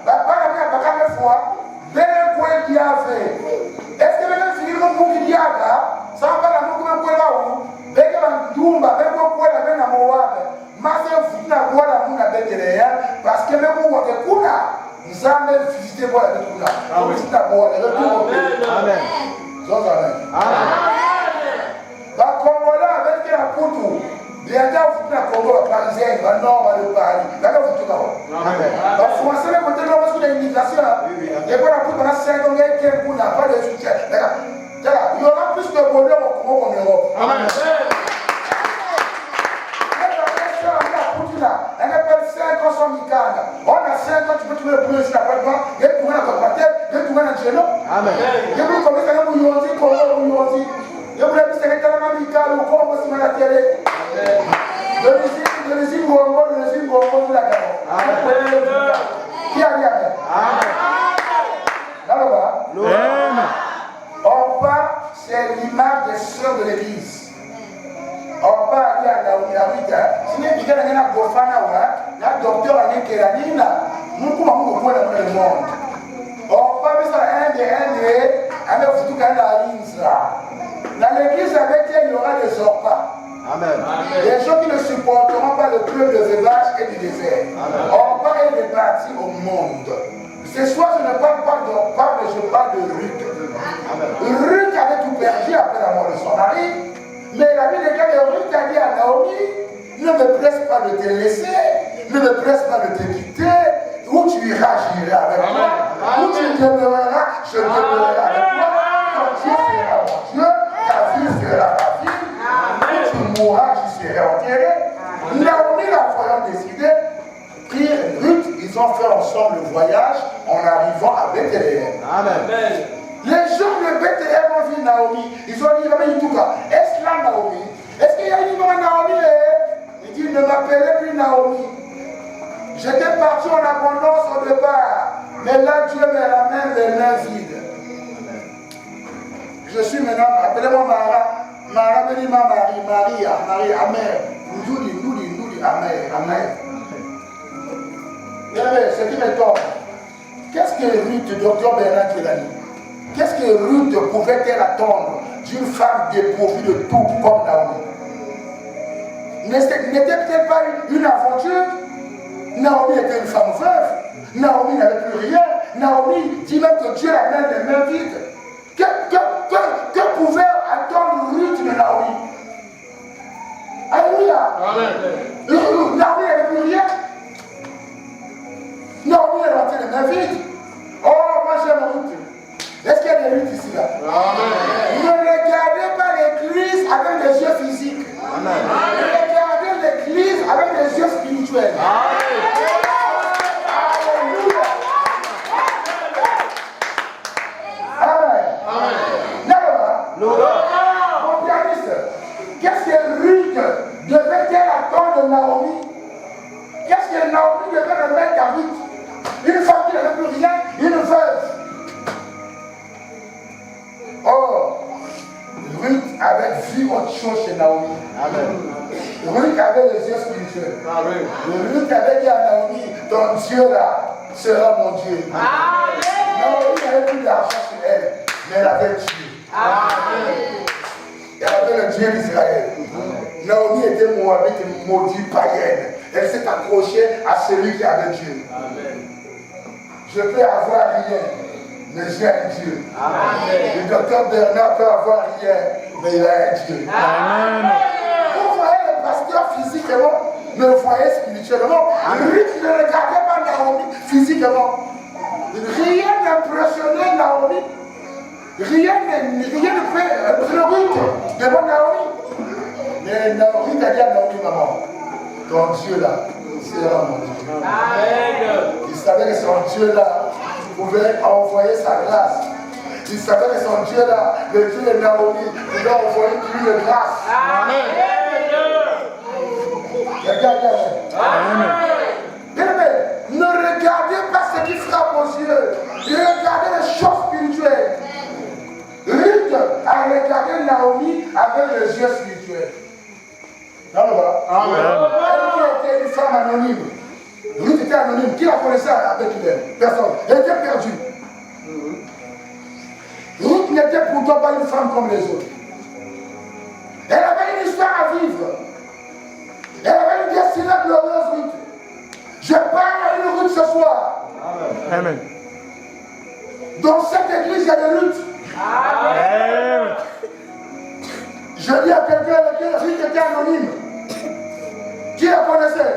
Speaker 4: papa n'a pas quelqu'un fois. Bele Koué qui a fait. Est-ce que même si nous pouvons dire ça va la nous comme quoi là où Beke Bandumba, Beke Koué la même à Moab. Masé Foutina Koué la mouna Bethléem, parce que même où on est Kouna. Nous avons visité voir la Kouna. Nous visitons la retour au pays. Amen. Amen. La Congolais avec la Poutou, bientôt vous la Congo parisienne, la Nord de Paris. Là, vous tout d'abord. La Français, le côté nord, parce qu'il y a une immigration. Il y a pas la Poutou, on a 5 ans, on n'a pas de soutien. Il y aura plus de bonheur au Congo qu'en Europe. Amen. On appelle 5 ans sans Mikanda. On a 5 ans, tu peux trouver le premier sur la plateforme, il y a trouvé la Copatel, il y a trouvé la Géno. Amen. Il y a trouvé combien de Mouyondi, Congo, Mouyondi. Il y a trouvé le secrétaire de Mikanda, ou Congo, c'est la télé. Le régime Gongo, de la Gabon. Amen. Qui a dit Amen? Amen. Là-bas. Amen. On part, c'est l'image des sœurs de l'église. On va aller à la Unité. Si nous avons un docteur à l'Inkéranina, nous pouvons moi dans le monde. On parle de ça un des, avec tout quand dans l'église avec elle, il y aura des orpas.
Speaker 3: Amen.
Speaker 4: Les gens qui ne supporteront pas le peuple des vaches et du désert. On parle des parties au monde. Ce soir, je ne parle pas d'orpas, mais je parle de Ruth. Ruth avait tout perdu après la mort de son mari. Mais la Bible déclare que Ruth a dit à Naomi, ne me presse pas de te laisser, ne me presse pas de te quitter. Où tu iras, j'irai avec toi. Où tu demeureras, je demeurerai avec toi. Ton Dieu sera mon Dieu, ta vie sera ma vie. Où tu mourras, j'y serai enterré. Naomi, la voyant décider, prirent Ruth, ils ont fait ensemble le voyage en arrivant à Bethléem.
Speaker 3: Amen.
Speaker 4: Les gens de Bethléem ont vu Naomi. Ils ont dit, mais en tout cas, est-ce là Naomi? Est-ce qu'il y a une Naomi? Il dit, ne m'appelez plus Naomi. J'étais parti en abondance au départ, mais là Dieu me ramène les mains vides. Je suis maintenant, appelez-moi Mara. Mara me dit ma Marie, Amen. Nous Amen. Ce qui m'étonne, qu'est-ce que Ruth, docteur Bernard Kelani, qu'est-ce que Ruth pouvait-elle attendre d'une femme dépourvue de tout comme Naomi? N'était-elle pas une aventure? Naomi était une femme veuve. Naomi n'avait plus rien. Naomi dit même que Dieu amène les mains vides. Que pouvait attendre Ruth de Naomi? Alléluia. Naomi n'avait plus rien. Naomi est rentrée les mains vides. Oh, moi j'aime Ruth. Est-ce qu'il y a des Ruth ici là? Ne regardez pas l'église avec les yeux physiques. Regardez l'église avec les yeux spirituels. Alléluia. Amen. Mon pianiste, qu'est-ce que Ruth devait-elle attendre de Naomi? Qu'est-ce que Naomi devait remettre à Ruth? Une femme qui n'avait plus rien, une veuve. Or, Ruth avait vu autre chose chez Naomi. Ruth avait les yeux spirituels. Ruth avait dit à Naomi, ton Dieu là sera mon Dieu. Naomi n'avait plus d'argent sur elle, mais elle avait Dieu. Elle avait le Dieu d'Israël. Naomi était moabite, maudite, païenne. Elle s'est accrochée à celui qui avait Dieu. Je peux avoir rien, mais j'ai un Dieu. Le docteur Bernard peut avoir rien, mais il a un Dieu. Vous voyez le pasteur physiquement, mais vous voyez spirituellement. Lui qui ne regardait pas Naomi physiquement. Rien n'impressionnait Naomi. Rien ne peut Ruth devant Naomi. Mais Ruth a dit à Naomi, maman, ton Dieu là, sera mon Dieu. Il savait que son Dieu là pouvait envoyer sa grâce. Il savait que son Dieu là, le Dieu de Naomi, pouvait envoyer plus de grâce. Ne regardez pas ce qui frappe aux yeux. Regardez les choses spirituelles. Ruth a regardé Naomi avec les yeux spirituels. Elle était une femme anonyme. Ruth était anonyme. Qui la connaissait avec elle? Personne. Elle était perdue. Ruth n'était pourtant pas une femme comme les autres. Elle avait une histoire à vivre. Elle avait une destinée glorieuse, Ruth. Je parle à une Ruth ce soir.
Speaker 3: Amen.
Speaker 4: Dans cette église, il y a des Ruth.
Speaker 3: Amen.
Speaker 4: Je dis à quelqu'un que Ruth était anonyme. Qui la connaissait?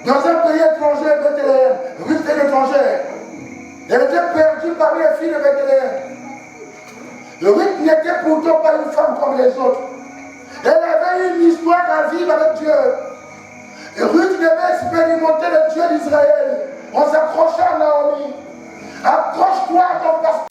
Speaker 4: Dans un pays étranger, Bethléem, Ruth était étrangère. Elle était perdue parmi les filles de Bethléem. Ruth n'était pourtant pas une femme comme les autres. Elle avait une histoire à vivre avec Dieu. Et Ruth devait expérimenter le Dieu d'Israël. On s'accrochait à Naomi. Accroche-toi à ton pasteur.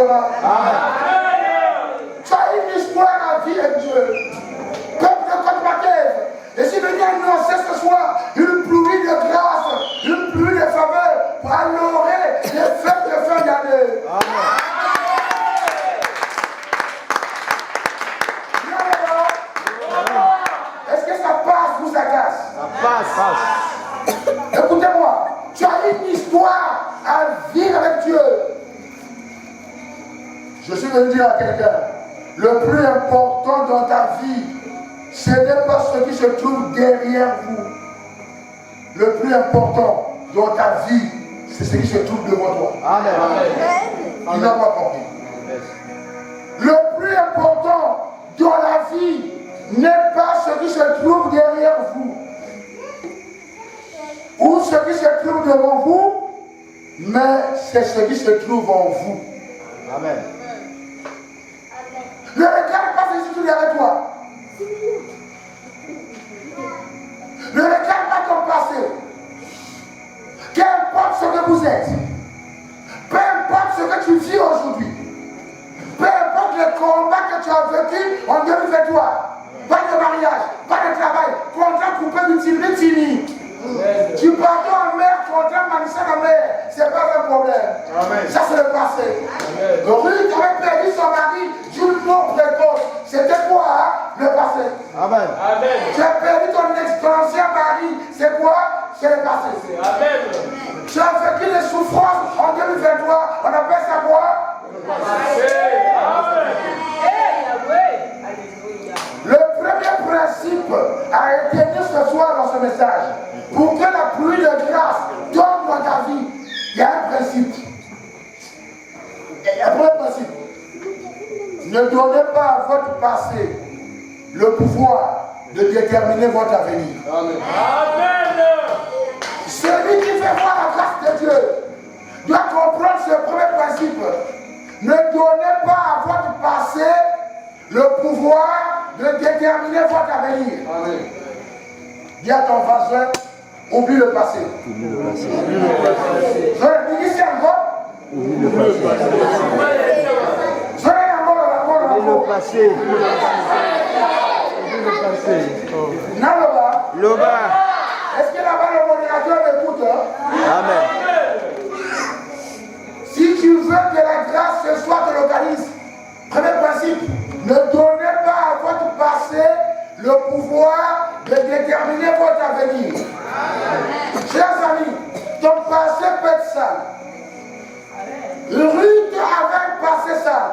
Speaker 4: commencera. Tu as une histoire à vivre avec Dieu. Peuple de Côte-Maquève. Et si venir annoncer ce soir une pluie de grâce, une pluie de faveur pour honorer les fêtes de fin d'année. Est-ce que ça passe ou ça casse?
Speaker 3: Ça passe.
Speaker 4: Écoutez-moi, tu as une histoire à vivre avec Dieu. Je suis venu dire à quelqu'un, le plus important dans ta vie, ce n'est pas ce qui se trouve derrière vous. Le plus important dans ta vie, c'est ce qui se trouve devant toi.
Speaker 3: Amen.
Speaker 4: Il n'a pas compris. Le plus important dans la vie n'est pas ce qui se trouve derrière vous ou ce qui se trouve devant vous, mais c'est ce qui se trouve en vous.
Speaker 3: Amen.
Speaker 4: Ne regarde pas ce qui se trouve derrière toi. Ne regarde pas ton passé. Qu'importe ce que vous êtes, peu importe ce que tu vis aujourd'hui, peu importe les combats que tu as vécu en 2023, pas de mariage, pas de travail, contrat coupé d'utilité, tu pardonnes en mer, contrat manissé en mer, c'est pas un problème.
Speaker 3: Amen.
Speaker 4: Ça c'est le passé. Ruth avait perdu son mari d'une mort précoce. C'était quoi hein? Le passé.
Speaker 3: Amen.
Speaker 4: Tu as perdu ton ancien mari, c'est quoi? C'est le passé.
Speaker 3: Amen.
Speaker 4: Tu as vécu les souffrances en 2023, on appelle ça quoi? Le premier principe a été dit ce soir dans ce message. Pour que la pluie de grâce tombe dans ta vie, il y a un principe. Il y a un premier principe. Ne donnez pas à votre passé le pouvoir de déterminer votre avenir.
Speaker 3: Amen.
Speaker 4: Celui qui fait voir la grâce de Dieu doit comprendre ce premier principe. Ne donnez pas à votre passé le pouvoir de déterminer votre avenir.
Speaker 3: Amen.
Speaker 4: Dis à ton voisin, oublie le passé.
Speaker 3: Oublie le passé. Oublie le passé.
Speaker 4: Je le dis ici encore.
Speaker 3: Oublie le passé.
Speaker 4: Je l'ai encore.
Speaker 3: Oublie le passé. Oublie le passé.
Speaker 4: Naloba.
Speaker 3: Loba.
Speaker 4: Est-ce que là-bas le modérateur m'écoute?
Speaker 3: Amen.
Speaker 4: Si tu veux que la grâce ce soir te localise, premier principe, ne donnez pas à votre passé le pouvoir de déterminer votre avenir. Chers amis, ton passé peut être sale. Ruth avait un passé sale.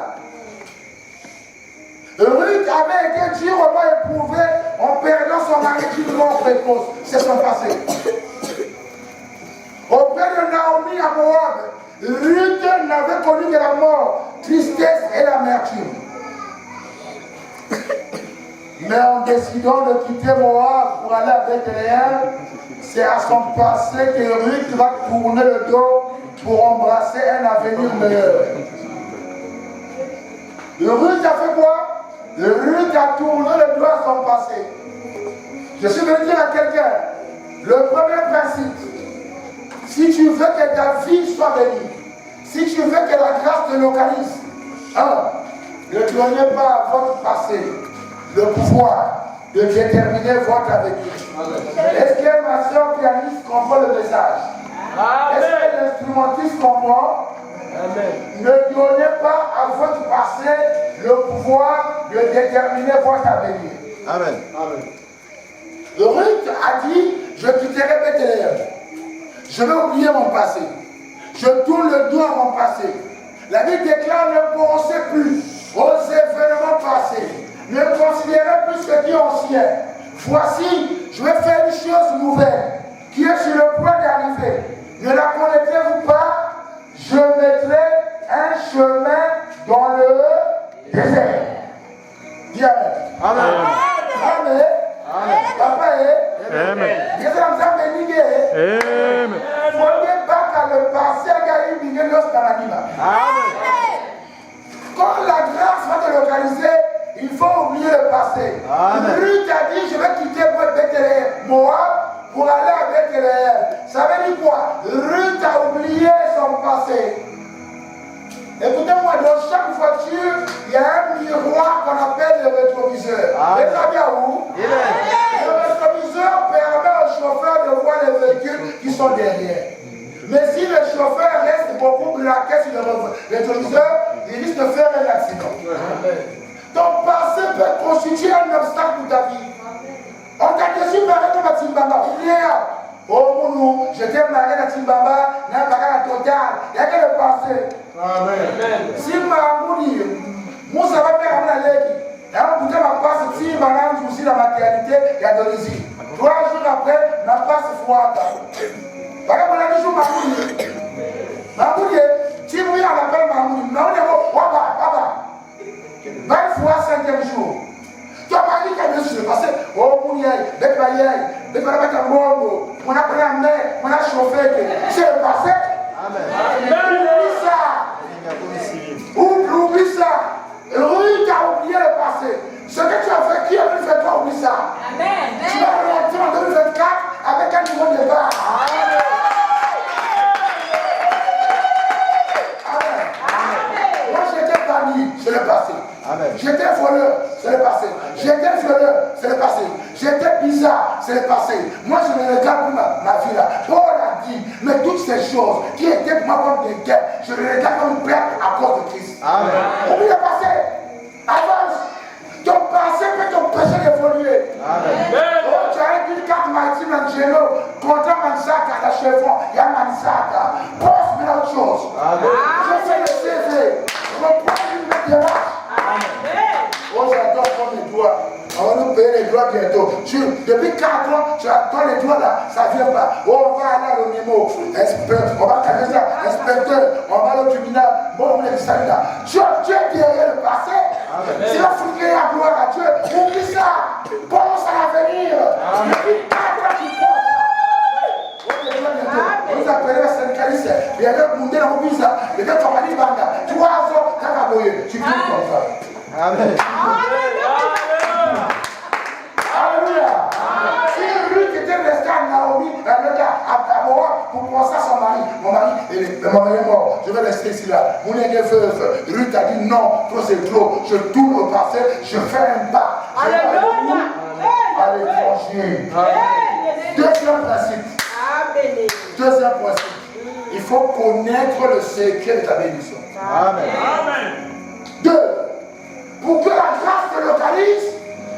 Speaker 4: Ruth avait été durement éprouvée en perdant son mari d'une mort précoce. C'est son passé. Auprès de Naomi à Moab, Ruth n'avait connu que la mort, tristesse et l'amertume. Mais en décidant de quitter Moab pour aller à Bethléem, c'est à son passé que Ruth va tourner le dos pour embrasser un avenir meilleur. Ruth a fait quoi? Ruth a tourné le dos à son passé. Je suis venu dire à quelqu'un, le premier principe, si tu veux que ta vie soit bénie, si tu veux que la grâce te localise, ne donnez pas à votre passé le pouvoir de déterminer votre avenir. Est-ce que ma soeur pianiste comprend le message? Est-ce que l'instrumentiste comprend?
Speaker 3: Amen.
Speaker 4: Ne donnez pas à votre passé le pouvoir de déterminer votre avenir.
Speaker 3: Amen.
Speaker 4: Ruth a dit, je quitterai Bethléem. Je vais oublier mon passé. Je tourne le dos à mon passé. La Bible déclare, ne pensez plus aux événements passés. Ne considérez plus ce qui est ancien. Voici, je vais faire une chose nouvelle qui est sur le point d'arriver. Ne la connaissez-vous pas? Je mettrai un chemin dans le désert. Dis Amen.
Speaker 3: Amen.
Speaker 4: Amen.
Speaker 3: Amen.
Speaker 4: Papa est.
Speaker 3: Amen. Amen.
Speaker 4: Quand la grâce va te localiser, il faut oublier le passé.
Speaker 3: Amen.
Speaker 4: Ruth a dit, je vais quitter Bethléem, Moab, pour aller à Bethléem. Ça veut dire quoi? Ruth a oublié son passé. Écoutez-moi, dans Et ça vient où? Le rétroviseur permet au chauffeur de voir les véhicules qui sont derrière. Mais si le chauffeur reste beaucoup braqué sur le rétroviseur, il risque de faire un accident. Ton passé peut constituer un obstacle pour ta vie. On t'a déjà marié dans la Timbamba. Oh, Mounou, j'étais marié dans Timbamba, n'a pas la totale. Il y a que le passé. Amen. Si Mamouni, Moussa va faire un légui. Et on peut ma passe, si Maman aussi la maternité, il y a de l'usine. 3 jours après, ma passe froide. Par exemple, on a dit Mamouni. Mamouni, si vous appelle Mamouni, Mamouni, Waba. 20 fois 5e jour. Tu as parlé qu'à monsieur, parce que, oh, Mouniaï, Bek Bayaï, on a pris la mer, on a chauffé, c'est le passé. Amen. Oublie ça. Ruth a oublié le passé. Ce que tu as fait, qui a pu faire toi, oublie ça. Amen. Tu vas rentrer en 2024 avec un nouveau départ. Amen. Moi, j'étais banni, c'est le passé. J'étais voleur, c'est le passé. J'étais violeur, c'est le passé. J'étais bizarre, c'est le passé. Moi, je ne regarde plus ma vie là. Paul a dit, mais toutes ces choses qui étaient pour moi comme des guerres, je les regarde comme une perte à cause de Christ. Amen. Oublie le passé. Avance. Ton passé peut t'empêcher d'évoluer. Oh, tu as une carte maritime en géno, contre Mansaka, la chevron, il y a Mansaka. Pense à autre chose. Je fais le CV. Je reprends une démarche. Oh, j'adore prendre les doigts. On va nous payer les doigts bientôt. Depuis 4 ans, tu attends les doigts là, ça ne vient pas. Oh, on va aller à l'ONIMO, on va caler ça, inspecteur, on va aller au tribunal. Bon, on est dit ça là. Dieu est derrière le passé. Si la foutue à gloire à Dieu, oublie ça. Pense à l'avenir. Depuis 4 ans, tu penses. On nous appelle les syndicalistes. Il y a des mondes dans le visa. Il y a des compagnies banda. 3 ans, tu as aboyé. Tu vis comme ça. Amen. Alléluia. Si Ruth était restée à Naomi, à Moab, pour penser à son mari, mon mari est mort, je vais rester ici là. Mon est veuve. Ruth a dit non, trop c'est trop. Je tourne au passé, je fais un pas. Alléluia. À l'étranger. Deuxième principe. Deuxième principe. Il faut connaître le secret de ta bénédiction. Amen. 2. Pour que la grâce te localise,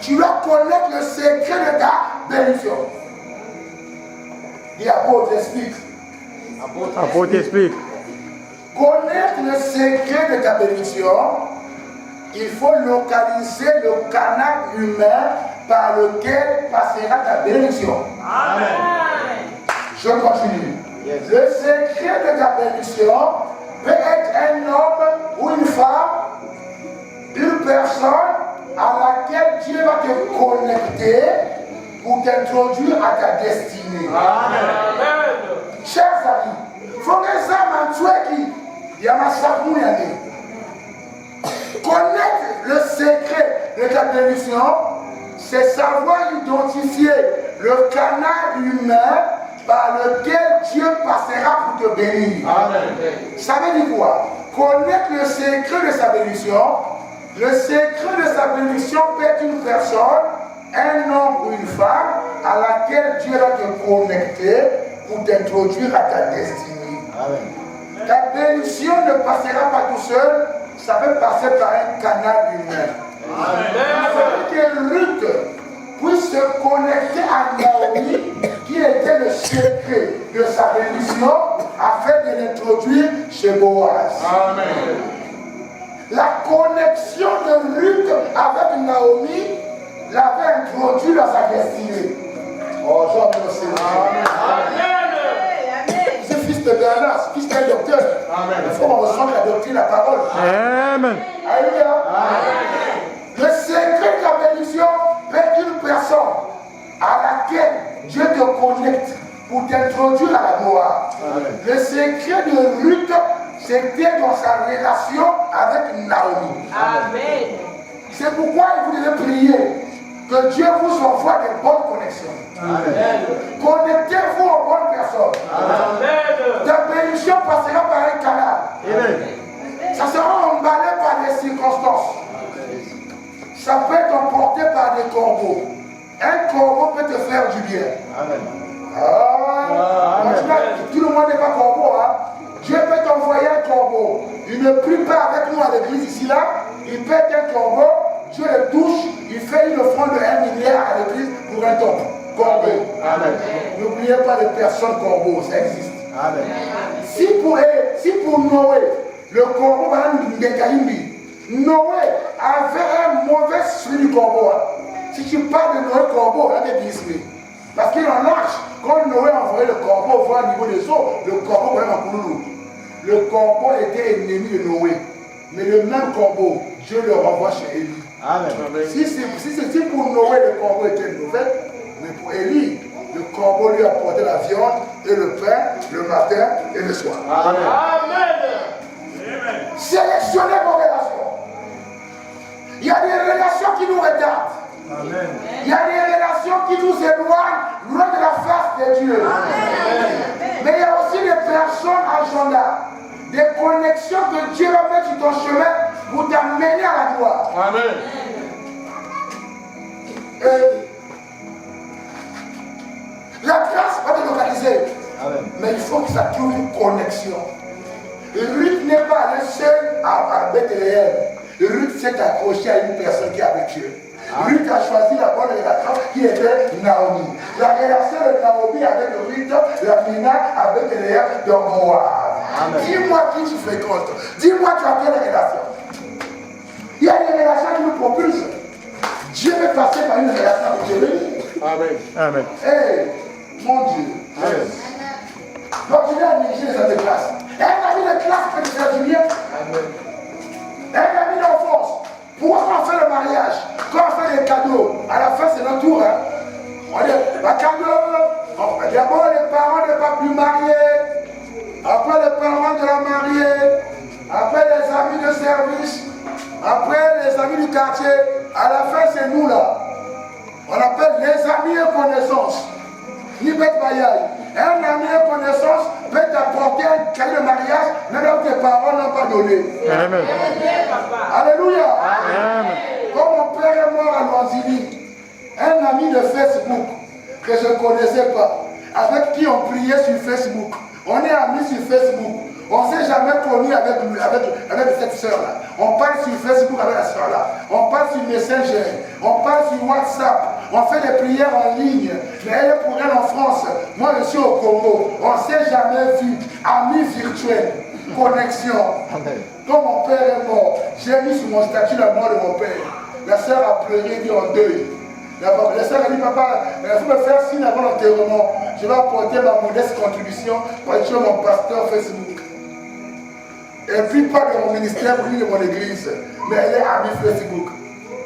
Speaker 4: tu dois connaître le secret de ta bénédiction. Et apôtre explique.
Speaker 3: Apôtre explique.
Speaker 4: Connaître le secret de ta bénédiction, il faut localiser le canal humain par lequel passera ta bénédiction. Amen. Je continue. Yes. Le secret de ta bénédiction peut être un homme ou une femme, une personne à laquelle Dieu va te connecter pour t'introduire à ta destinée. Amen. Chers amis, il faut que ça m'entoure il y a ma sabouyane. Connaître le secret de ta bénédiction, c'est savoir identifier le canal humain par lequel Dieu passera pour te bénir. Amen. Ça veut dire quoi? Connaître le secret de sa bénédiction. Le secret de sa bénédiction peut être une personne, un homme ou une femme à laquelle Dieu va te connecter pour t'introduire à ta destinée. Amen. Ta bénédiction ne passera pas tout seul, ça peut passer par un canal humain. Amen. Que Ruth puisse se connecter à Naomi, qui était le secret de sa bénédiction, afin de l'introduire chez Boaz. Amen. La connexion de Ruth avec Naomi l'avait introduit dans sa destinée. Oh, j'en ai aussi. Amen. C'est fils de Bernard, fils d'un docteur. Amen. Il faut qu'on ressente la doctrine, la parole. Amen. Alléluia. Amen. Le secret de la bénédiction peut être une personne à laquelle Dieu te connecte pour t'introduire à la gloire. Amen. Le secret de Ruth, c'était dans sa relation avec Naomi. Amen. C'est pourquoi il vous devez prier que Dieu vous envoie des bonnes connexions. Amen. Connectez-vous aux bonnes personnes. Amen. Ta bénédiction passera par un canal. Amen. Ça sera emballé par des circonstances. Ça peut être emporté par des corbeau. Un corbeau peut te faire du bien.
Speaker 3: Amen.
Speaker 4: Tout le monde n'est pas corbeau. Hein? Dieu peut t'envoyer un corbeau. Il ne prie pas avec nous à l'église ici là. Il peut être un corbeau. Dieu le touche. Il fait une offrande de 1 milliard à l'église pour un tombe. Corbeau. N'oubliez pas les personnes corbeaux. Ça existe. Amen. Si pour Noé, le corbeau, Noé avait un mauvais esprit du corbeau. Si tu parles de Noé corbeau, il y a des biscuits. Parce qu'il en lâche. Quand Noé a envoyé le corbeau voir au niveau des eaux, le corbeau va en couloir. Le corbeau était ennemi de Noé. Mais le même corbeau, Dieu le renvoie chez Élie. Amen. Si pour Noé le corbeau était mauvais, mais pour Élie, le corbeau lui apportait la viande et le pain le matin et le soir. Amen. Amen. Sélectionnez vos relations. Il y a des relations qui nous retardent. Amen. Il y a des relations qui nous éloignent loin de la face de Dieu. Amen. Mais il y a aussi des personnes agenda, des connexions que Dieu va mettre sur ton chemin pour t'amener à la gloire. Amen. La grâce va te localiser. Amen. Mais il faut que ça trouve une connexion. Ruth n'est pas allée seule à Bethléem. Ruth s'est accrochée à une personne qui est avec Dieu. Ruth a choisi la bonne relation qui était Naomi. La relation de Naomi avec Ruth, la Mina avec Bethléem de Moab. Dis-moi qui tu fréquentes. Dis-moi tu as quelle relation. Il y a des relations qui nous propulsent. Dieu veut passer par une relation avec Dieu. Amen. Amen. Hey, mon Dieu. Amen. Donc il a négligé les années de classe. Un ami de classe peut te faire du bien. Amen. Un ami d'enfance. Pourquoi on fait le mariage? Quand on fait des cadeaux, à la fin c'est notre tour. Hein? On dit, bah cadeau. D'abord les parents ne pas plus mariés. Après les parents de la mariée. Après les amis de service. Après les amis du quartier. À la fin c'est nous là. On appelle les amis et connaissances. Ni bête bayaille. Un ami et connaissance peut t'apporter un cadeau de mariage, même là où tes parents n'ont pas donné. Amen. Alléluia. Amen. Quand mon père est mort à Loisili, un ami de Facebook que je ne connaissais pas, avec qui on priait sur Facebook. On est amis sur Facebook. On ne s'est jamais connu avec cette soeur-là. On parle sur Facebook avec la soeur-là. On parle sur Messenger. On parle sur WhatsApp. On fait des prières en ligne. Mais elle est pour elle en France. Moi, je suis au Congo. On ne s'est jamais vu. Amis virtuels. Connexion. Quand mon père est mort, j'ai mis sur mon statut la mort de mon père. La soeur a pleuré, dit en deuil. La soeur a dit, papa, il faut me faire signe avant l'enterrement. Je vais apporter ma modeste contribution pour être mon pasteur Facebook. Et puis pas de mon ministère ni de mon église, mais elle est amie Facebook.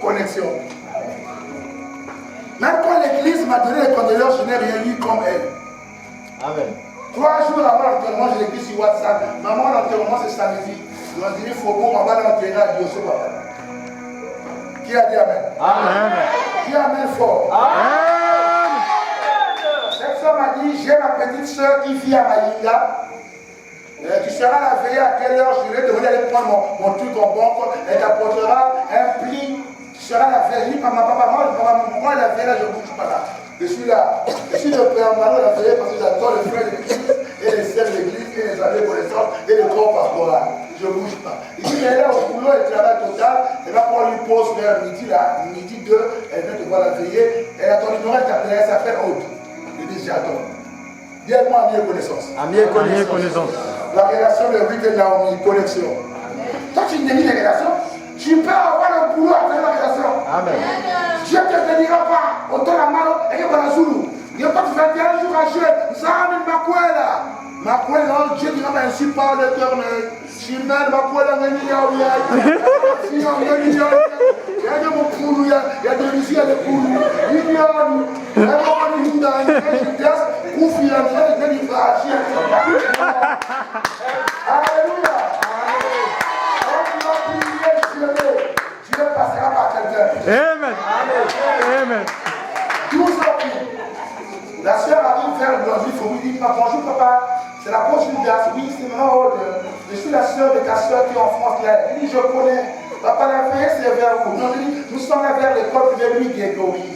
Speaker 4: Connexion. Même quand l'église m'a donné les condoléances, je n'ai rien eu comme elle. Amen. 3 jours avant l'enterrement, je l'ai écrit sur WhatsApp. Maman, l'enterrement c'est samedi. On dit Faubourg, on va l'enterrer à Dieu, papa. Qui a dit Amen? Amen. Qui a Amen fort? Amen. Cette femme m'a dit, j'ai ma petite soeur qui vit à Maïga. Tu seras la veillée à quelle heure je vais devenir aller prendre mon truc en banque. Elle t'apportera un pli. Tu seras la veillée. Moi, la veillée, là, je ne bouge pas là. Je suis là. Je suis le père Mano, la veillée, parce que j'adore les frères de l'église, et les sœurs de l'église, et les amis connaissances, et le corps pastoral. Je ne bouge pas. Il dit qu'elle est au boulot, elle travaille total. Et là, pour lui pose vers midi, là, midi 2, elle vient te voir la veillée. Elle a ton numéro, elle s'appelle Aude. Je dis, j'attends. Dis-moi amie et connaissance. Amie et connaissance. La relation de Ruth et Naomi, connexion. Toi, tu n'es les relations. Tu peux avoir le boulot avec la relation. Amen. Dieu ne te bénira pas. Autant la mano et que la Zulu. Il n'y a pas de 21 jours à jouer. Ça amène ma couella. Ma couella, Dieu dira ainsi par l'éternel. Si même ma couella n'est ni à ouïe. Si on est ni à ouïe. Il y a des mots pour nous. Il y a des musiques pour nous. Il y a des Alléluia. Dieu passera par quelqu'un. Amen. Amen. Tout ça. La soeur arrive vers le il faut lui dire bonjour papa. C'est la proche du gaz. Oui, c'est mon ordre. Je suis la soeur de ta soeur qui est en France. Elle dit je connais. Papa, la veille, c'est vers vous. Nous sommes là vers l'école privée, lui, Grégory.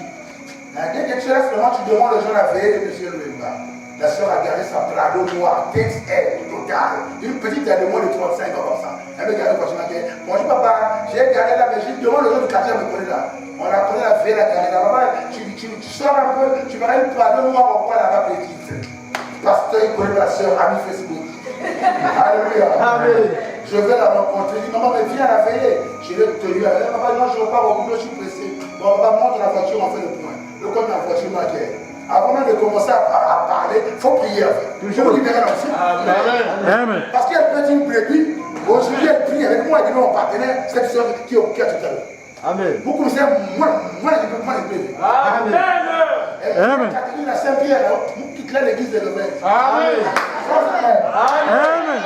Speaker 4: Dès que tu restes seulement, tu demandes aux gens la veille de M. Louemba. La soeur a gardé sa Prado noire, texte L, total. Une petite de moins de 35 ans comme ça. Elle me garde quand je m'inquiète. Bonjour papa, j'ai gardé la mais je demande aux gens du quartier à me connaître là. On la connaît la veille, la gardée là. Papa, tu sors un peu, tu verras une Prado noire au coin là-bas petite. Pasteur, il connaît la soeur, ami Facebook. Alléluia. Amen. Je vais la rencontrer. Il dit, maman, mais viens à la veillée. Je l'ai tenu à la veille. Papa, non, je repars au boulot, je suis pressé. Bon, papa, monte la voiture, on fait le point. Le code de la voiture m'inquiète. Avant même de commencer à parler, il faut prier. Toujours libérer l'enfant. Amen. Parce qu'elle peut une brebis. Aujourd'hui, elle prie avec moi et mon partenaire, cette soeur qui est au cœur tout à l'heure. Amen. Vous connaissez, moi, je peux. Amen. Amen. Catherine la Saint-Pierre, vous quittez l'église de l'Évêque. Amen. Amen.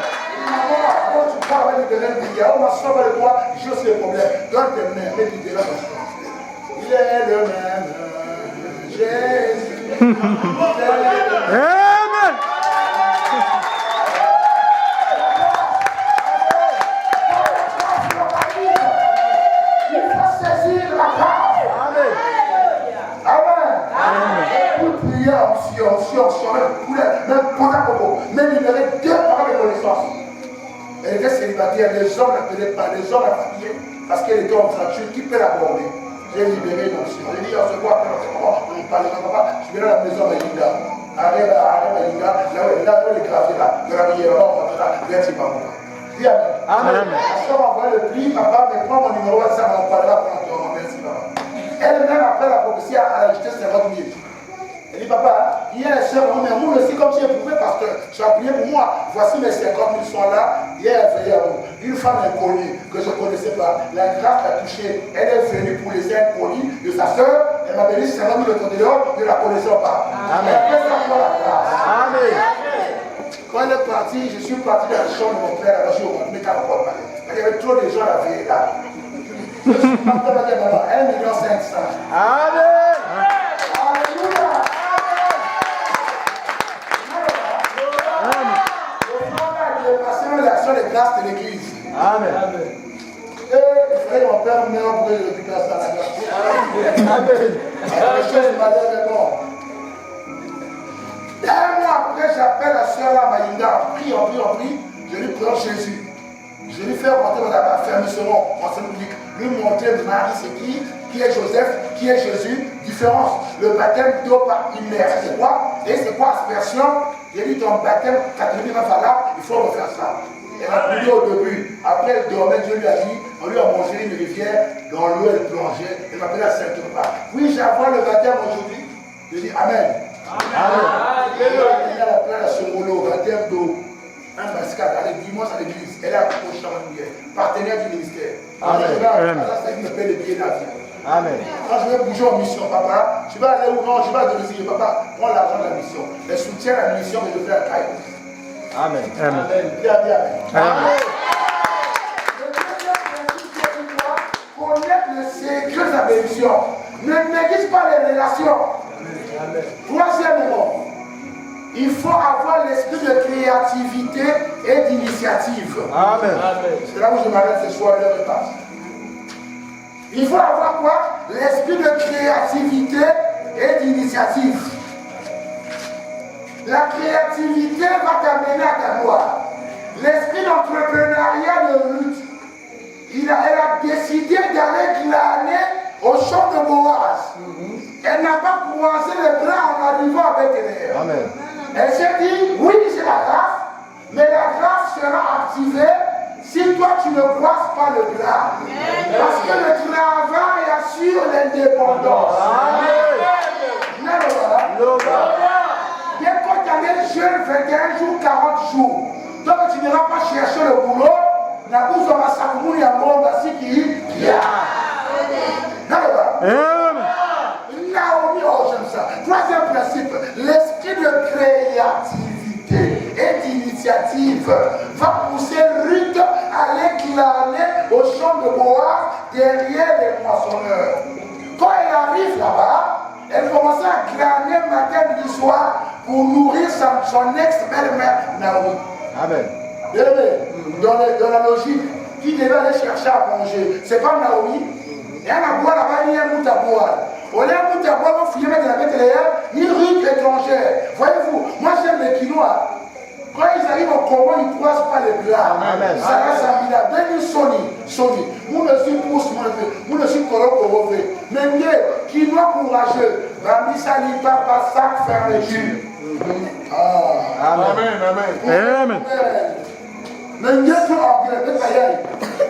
Speaker 4: Quand tu parles avec le terrain, on m'a sauvé de toi, j'ai aussi des problèmes. Donne tes mains, mets du terrain. Il est le même, Jésus. Amen. Il faut saisir la grâce. Amen. Amen. Pour prier même pour un coco, même libérer deux paroles de connaissance. Elle était célibataire, les hommes ne l'appelaient pas, les hommes la famille, parce qu'elle était en fracture, qui peut l'aborder? J'ai libéré l'onction. J'ai dit, on se voit, on parle, papa, je vais dans la maison de Yinga. Arrive à Yinga, là où il est gravé là, de la meilleure, on va là, merci papa. Dis Amen. Amen. La soeur envoie le prix, papa, mais prends mon numéro, ça on parlera pendant ton merci papa. Elle-même, après la prophétie, elle a ajouté 50 000. Elle dit, papa, hier, la soeur, mais moi aussi, comme j'ai éprouvé, pasteur, tu as prié pour moi. Voici mes 50 000 sont là. Hier, elle veillait à vous. Une femme inconnue que je ne connaissais pas, la grâce l'a touchée. Elle est venue pour les inconnus de sa soeur. Elle m'a béni 50 000 de ton dehors, ne la connaissant pas. Amen. Elle fait ça pour la grâce. Amen. Quand elle est partie, je suis parti dans la chambre de mon frère, alors je suis au monde, mais quand on parle, il y avait trop de gens à veiller là. Je suis parti à la maman, 1,5 million. Amen. Alléluia. L'action des grâces de l'église. Amen. Et frère, mon père meurt pour le récupérer ça à la grâce. Amen. La chose malheureuse est morte. Un mois après, j'appelle la soeur là, Maïnga, on prie, je lui prends Jésus. Je lui fais rentrer dans la fermeusement en scène publique. Lui montrer Marie, c'est qui est Joseph, qui est Jésus. Différence. Le baptême d'eau par immersion, c'est quoi? Et c'est quoi aspersion? J'ai dit ton baptême, catholique va falloir, il faut refaire ça. Elle a brûlé au début. Après, elle dormait, Dieu lui a dit, on lui a mangé une rivière, dans l'eau, elle plongeait. Elle m'appelait la Sainte Repas. Oui, j'avoue le baptême aujourd'hui. Je dis Amen. Amen. Il a appelé la Somolo, baptême d'eau. Un mascade, allez, dimanche à l'église. Elle a accroché dans la lumière. Partenaire du ministère. Amen. Ça, c'est une paix de pied d'avion. Amen. Quand je vais bouger en mission, papa, tu vas aller où? Non, je vais à domicile. Papa, prends l'argent de la mission. Elle soutient la mission que je fais à Caï. Amen. Amen. Bien. Amen. Le deuxième principe, c'est quoi? Connaître le secret de la bénédiction. Ne néglige pas les relations. Troisièmement, il faut avoir l'esprit de créativité et d'initiative. Amen. C'est là où je m'arrête ce soir, le repas. Il faut avoir quoi? L'esprit de créativité et d'initiative. La créativité va t'amener à ta gloire. L'esprit d'entrepreneuriat de Ruth, elle a décidé d'aller glaner au champ de Boaz. Elle n'a pas croisé les bras en arrivant à Bethléem. Amen. Elle s'est dit, oui, c'est la grâce, mais la grâce sera activée si toi tu ne croises pas le gras. Parce que le travail assure l'indépendance. Amen. Dès que tu es jeune, 21 jours, 40 jours, donc tu n'iras pas chercher le boulot, la bourse va s'accumuler en monde ainsi qui Naomi, oh j'aime ça. Troisième principe, l'esprit de créativité et d'initiative va pousser Ruth à aller glaner au champ de Boaz derrière les moissonneurs. Quand elle arrive là-bas, elle commençait à glaner matin, midi, soir pour nourrir son ex-belle-mère Naomi. Amen. Dans la logique, qui devait aller chercher à manger. C'est pas Naomi. Et elle a boire là-bas, il y a un bout à boire. On a un bout à boire, on fouille avec la bête ni Ruth étrangère. Voyez-vous, moi j'aime les Quinois. Quand ils arrivent au Congo, ils ne croisent pas les blancs. Ça va s'ambiler. Béni Sony. Nous ne sommes pousse, nous ne sommes pas mais mieux, Quinois courageux. Rami Sali, papa, sac, fermeture.
Speaker 3: Amen.
Speaker 4: Mais mieux tout orgueil,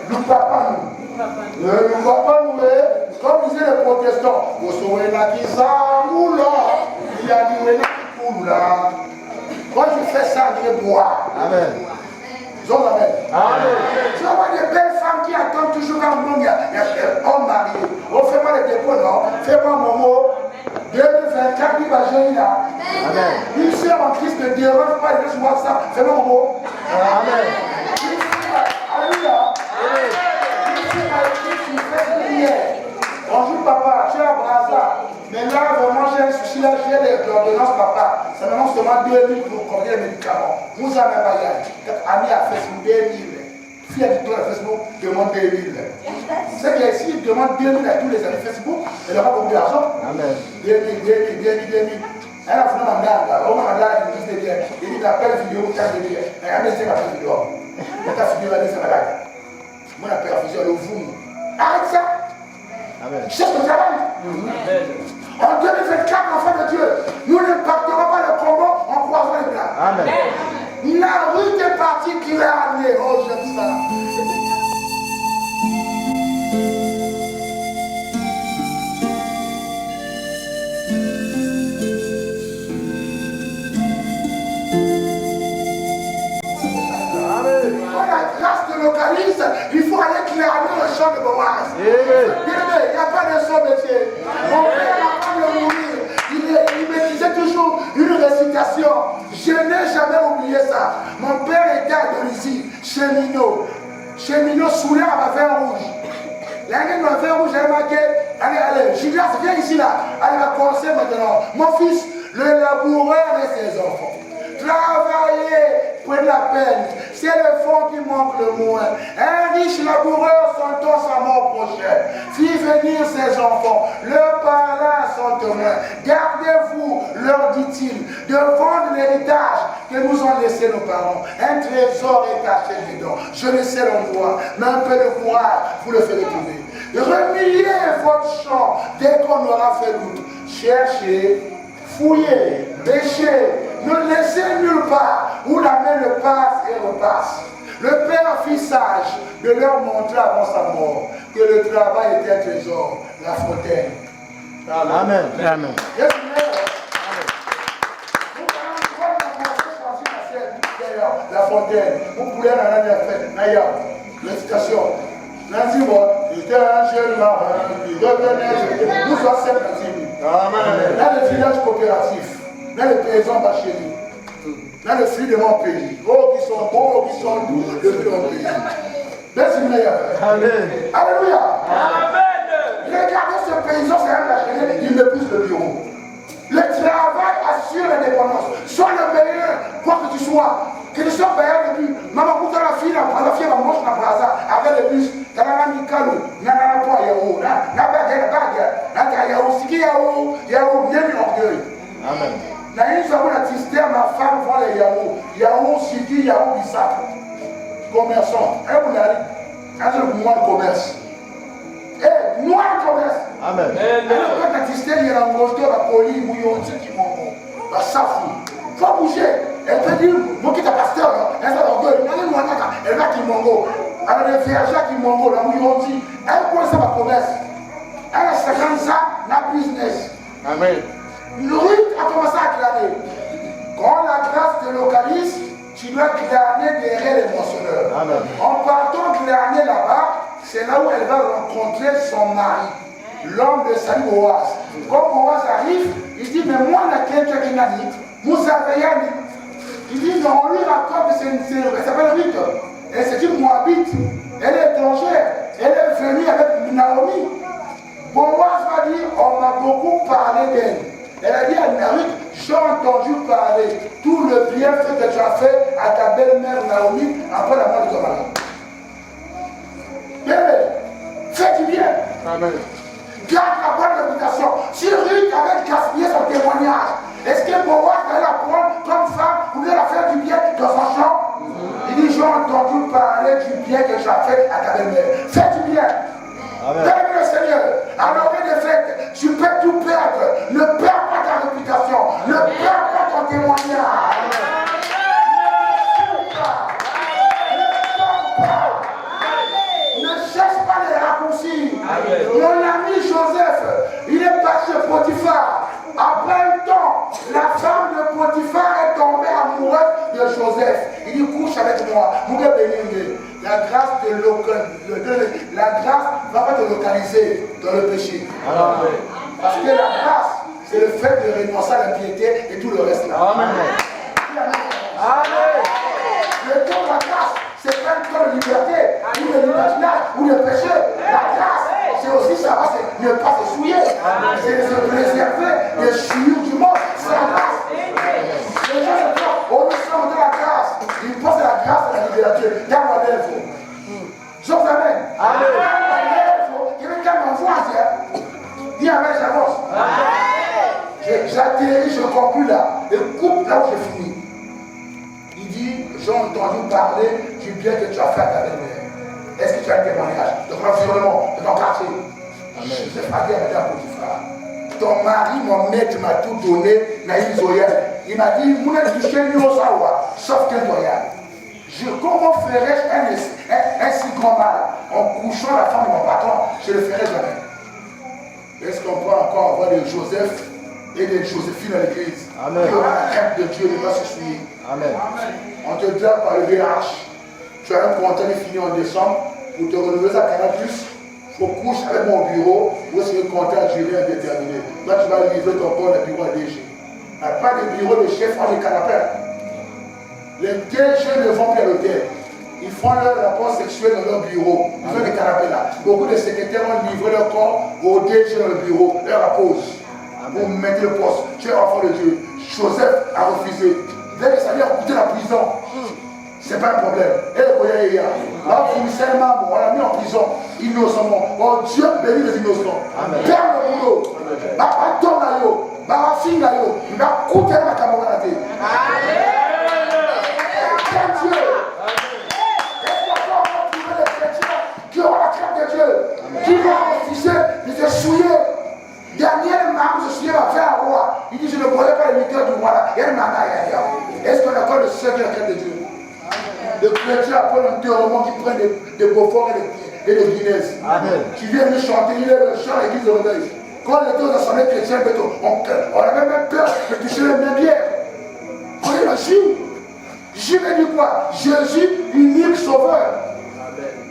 Speaker 4: nous papa nous. Nous papa nous, comme disaient les protestants, vous saurez là qui s'enroule, il y a du wena qui coule là. Quand je fais ça, je vais boire. Amen. Amen. Tu vas voir des belles femmes qui attendent toujours quand il y a un homme marié. On ne fait pas les dépôts, non. Fais-moi mon mot. 2024, il va gérer là. Amen. Une sœur en Christ ne dérange pas, je vois ça. Fais-moi mon mot. Amen. Alléluia. Une sœur en Christ, tu fais une prière. Bonjour papa, tu es à Brazza. Mais là, vraiment, j'ai un souci là, j'ai l'ordonnance, papa. C'est maintenant seulement 2000 pour combien de médicaments. Vous en avez pas gagné. Ami à Facebook, 2000. Fille à du à Facebook, demande 2000. C'est qu'il y a ici, il demande 2000 à tous les amis Facebook, elle aura beaucoup d'argent. Amen. 2000. Elle a fait un mandat, on m'a là, il dit bien. Il dit, appelle vidéo, tu as dit bien. Elle a laissé ma vidéo. Elle a vidéo, elle a laissé ma live. Moi, la perfusion, elle ouvre. Arrête ça. Cherche le travail. En 2024, enfants de Dieu, nous ne partirons pas le combat en croisant les bras. Amen. La rue est partie clairement. Oh, j'aime ça. Quand la grâce te localise, il faut aller clairement le champ de Boaz. Il n'y a pas de son métier. Mon père, avant de mourir, il me disait toujours une récitation. Je n'ai jamais oublié ça. Mon père était à Dolisie, cheminot. Cheminot soulé à ma vin rouge. L'année de ma vin rouge, elle m'a dit, allez, Julias, viens ici là. Elle va commencer maintenant. Mon fils, le laboureur et ses enfants. Travailler, prenez la peine. C'est le fond qui manque le moins. Un riche laboureur s'entend sa mort prochaine. Fit venir ses enfants. Le parrain son témoin. Gardez-vous, leur dit-il, de vendre l'héritage que nous ont laissé nos parents. Un trésor est caché dedans. Je ne sais l'endroit, mais un peu de courage, vous le ferez trouver. Remuez votre champ dès qu'on aura fait doute. Cherchez, fouillez, bêchez. Ne laissez nulle part où la main le passe et repasse. Le père fit sage de leur montrer avant sa mort que le travail était un trésor, la fontaine.
Speaker 3: Amen. Amen.
Speaker 4: La fontaine, vous pouvez aller à faire l'excitation. Il était un jeune marin, il revenait, nous sommes 7 Amen. Dans le village coopératif, dans les paysans bacheliers, dans le fruit de mon pays. Oh, qui sont beaux, qui sont doux, le fruit de mon pays. Merci, meilleur. Amen. Alléluia. Amen. Regardez ce paysan, c'est un bachelier, il me pousse le bureau. Le travail assure l'indépendance. Sois le meilleur, quoi que tu sois. Que tu sois meilleur depuis. Maman, pour la fille va manger dans Brazza avec le bus. Quand on a mis calou, on a pas yaou, on a baguette, on a yaou, si yaou, yaou, bien orgueil. Amen. Na une fois, on a tisté à ma femme voir les yaou. Yaou, siki, yaou, bissak. Commerçant. Et vous l'avez dit. Un seul mois de commerce. Eh, mois de commerce. Amen. Alors, quand on a tisté, il y a un moteur, la police, où il y a un petit qui m'a safou. Il faut bouger. Elle peut dire, moi qui t'as pasteur, elle va l'orgueil. Elle va qui mongo. Alors, les vergers qui mongo, là où ils ont dit, elle commence à commerce. Elle a 50 ça, la business. Amen. Ruth a commencé à glaner. Quand la grâce te localise, tu dois glaner derrière les moissonneurs. Amen. En partant glaner là-bas, c'est là où elle va rencontrer son mari, l'homme de salut Boaz. Quand Boaz arrive, il dit, mais moi, la quelqu'un qui m'a dit, vous avez Yannick. Il dit, non, on lui raconte que elle s'appelle Ruth. Et c'est une Moabite. Elle est étrangère. Elle est venue avec Naomi. Boaz va dire, on m'a beaucoup parlé d'elle. Elle a dit à Naomi, j'ai entendu parler tout le bienfait que tu as fait à ta belle-mère Naomi après la mort de ton mari. Fais du bien.
Speaker 2: Amen.
Speaker 4: Garde la bonne réputation. Si Ruth avait gaspillé son témoignage, est-ce que Boaz allait la prendre comme femme ou bien la faire du bien dans son champ? Il dit, j'ai entendu parler du bien que tu as fait à ta belle-mère. Fais du bien. Aime le Seigneur. À l'orée des fêtes, tu peux tout perdre. Ne perds pas ta réputation. Ne perds pas ton témoignage. Ne cherche pas les raccourcis. Mon ami Joseph, il est passé chez Potiphar. Après un temps, la femme de Potiphar est tombée amoureuse de Joseph. Il dit, couche avec moi. La grâce la grâce va pas te localiser dans le péché. Amen. Parce que la grâce, c'est le fait de renoncer à l'impiété et tout le reste là. Amen. Amen. Le don de la grâce, c'est pas un don de liberté, ou de libertinage, ou de péché. La grâce, c'est aussi savoir ne pas se souiller. C'est se préserver des souillures du monde. C'est la grâce. Les gens se disent, oh, nous sommes de la grâce. Ils pensent à la grâce et à la liberté. Regarde-moi l'info. Je vous amène. Amen. Il y avait quelqu'un m'envoie, dis Amen, j'avance. J'atterris, je conclue là. Et coupe là où j'ai fini. Il dit, j'ai entendu parler du bien que tu as fait à ta belle-mère. Est-ce que tu as un témoignage de ton environnement, de ton quartier? Amen. Je sais pas dire à Potiphar. Ton mari, mon maître, m'a tout donné. Il m'a dit, vous n'êtes touché ni au savoir, sauf qu'un royal. Comment ferais-je un si grand mal en couchant la femme de mon patron? Je ne le ferai jamais. Est-ce qu'on peut encore avoir des Joseph et des Joséphines à l'église? Amen. Qui ont la crainte de Dieu ne pas se souiller. Amen. On te dit par le VH, tu as un contrat fini en décembre, pour te renouveler sa cannabis, il faut coucher avec mon bureau, ou c'est un contrat à durée indéterminée. Là, tu vas livrer ton corps au bureau à DG. Il n'y a pas de bureau de chef en les canapés. Les DG ne vont plus à l'hôtel. Ils font leur rapport sexuel dans leur bureau. Ils font des canapés là. Beaucoup de secrétaires ont livré leur corps au DG dans le bureau, leur repose. Pour mettre le poste. Tu es enfant de Dieu. Joseph a refusé. Dès que ça lui a coûté la prison, c'est pas un problème. Et le là, on l'a mis en prison, innocemment. Oh Dieu bénit les innocents. Père le boulot. Papa donne à yo. Papa fille à yo. Il va coûter la camarade. Dieu. Est-ce qu'il y a encore des chrétiens qui ont la crainte de Dieu, qui vont refuser de se souiller? Daniel Marc se souillait va faire un roi. Il dit, je ne connais pas les lutteurs du roi là. Est-ce qu'on a encore le seul qui a la crainte de Dieu? Le chrétien après l'enterrement qui prennent des Beaufort et des Guinness. Tu viens lui chanter, il est le chant à l'église de réveil. Quand on était aux assemblées chrétiennes, on avait même peur de toucher les mêmes bières. On est le J. J veut dire quoi? Jésus, unique sauveur.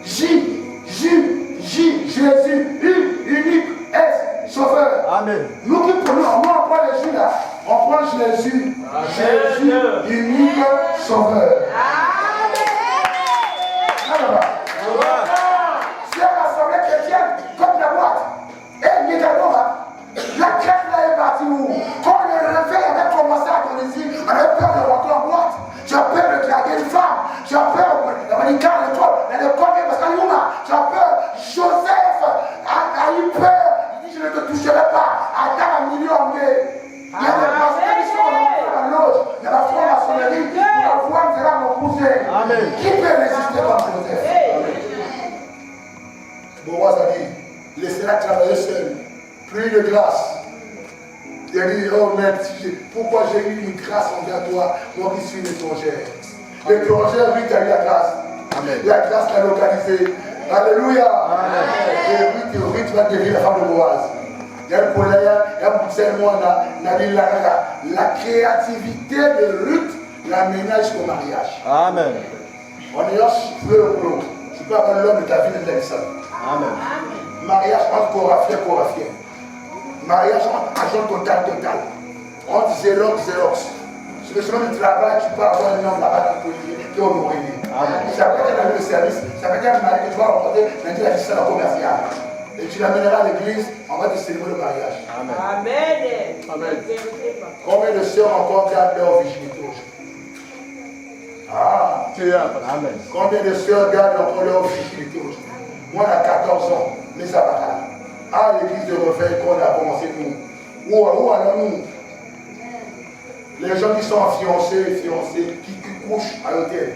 Speaker 4: J, Jésus, unique, S, sauveur. Amen. Nous qui prenons, nous on prend les J là, on prend Jésus. Jésus, unique sauveur. C'est l'assemblée chrétienne comme la boîte. Et la crête là est partie où? Quand le réveil avait commencé à Tunisie, on avait peur de rentrer en boîte. Tu as peur de draguer une femme. Tu as peur de manicar le corps. Il y a le corps parce qu'il y a. Tu as peur. Joseph a eu peur. Il dit, je ne te toucherai pas. Attends un million en guet. Il y a des pasteurs qui sont rentrés dans la loge, dans la franc-maçonnerie, pour la voir de là mon cousin. Qui peut résister comme Joseph? Boaz a dit, laissez-la travailler seule. Plus de grâce. Il a dit, oh merci, pourquoi j'ai eu une grâce envers toi, moi qui suis une étrangère. L'étrangère, lui, tu as eu la grâce. Amen. La grâce l'a localisée. Alléluia. Amen. Et Ruth va devenir la femme de Boaz. La créativité de Ruth l'amène jusqu'au mariage. Amen. On est le boulot. Tu peux avoir l'homme de ta vie de Nelson. Amen. Mariage entre Coraphien. Mariage entre agent total. Entre Xerox. Sur le chemin du travail, tu peux avoir un homme là-bas qui est honoré. Ça peut être dans le service, ça peut être un mari que tu vas rencontrer dans la assistance commerciale. Et tu l'amèneras à l'église, on va te célébrer le mariage. Amen. Combien de sœurs encore gardent leur virginité aujourd'hui? Amen. Combien de sœurs gardent encore leur virginité aujourd'hui? Moi, on a 14 ans, mais ça va là. À l'église de Reveil, qu'on a commencé nous. Où allons-nous? Les gens qui sont fiancés, qui couchent à l'hôtel.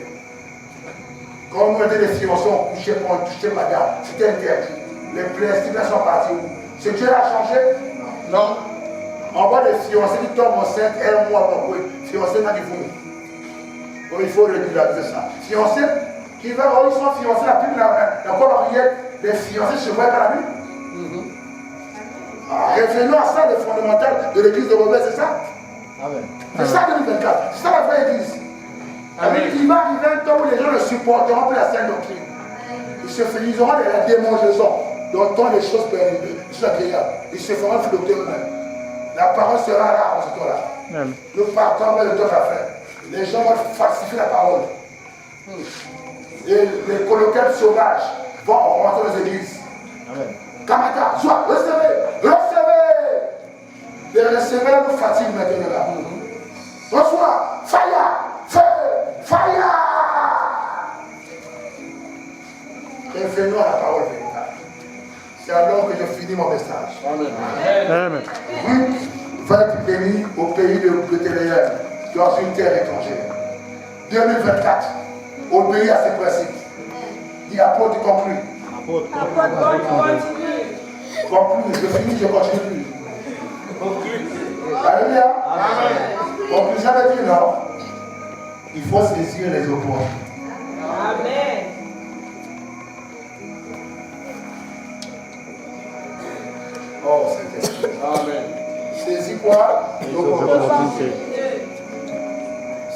Speaker 4: Quand on était les fiancés, on couchait pour toucher madame. C'était interdit. Les principes sont partis où? Ce Dieu l'a changé? Non. On voit des fiancés qui tombent enceintes, un mois après. Fiancés, n'a qu'il faut. Donc il faut régulariser ça. Fiancés, qui va ils sont fiancés, la pub, la coloriette des fiancés se voient par la nuit. Revenons à ça, le fondamental de l'église de Reveil, c'est ça? Amen. C'est ça 2024. C'est ça la vraie église. Amen. Il va arriver un temps où les gens ne supporteront plus la sainte doctrine. Ils auront des démangeaisons, dont les choses agréables. Ils se feront flotter eux-mêmes. La parole sera rare en ce temps-là. Nous partons vers le temps d'affaires. Les gens vont falsifier la parole. Et les colloquiales sauvages vont rentrer dans les églises. Amen. Kamata, soit, recevez. Les receveurs nous fatiguent maintenant là. Reçois, fire. Revenons à la parole véritable. C'est alors que je finis mon message. Amen. Ruth va être bénie au pays de Bethléem, dans une terre étrangère. 2024, obéis à ces principes. Dis apôtre, conclue. Conclue, je finis, je continue. Alléluia. Conclusion veut dire non. Il faut saisir les opportunités. Amen. Oh, c'est Amen. Saisis quoi? L'opportunité.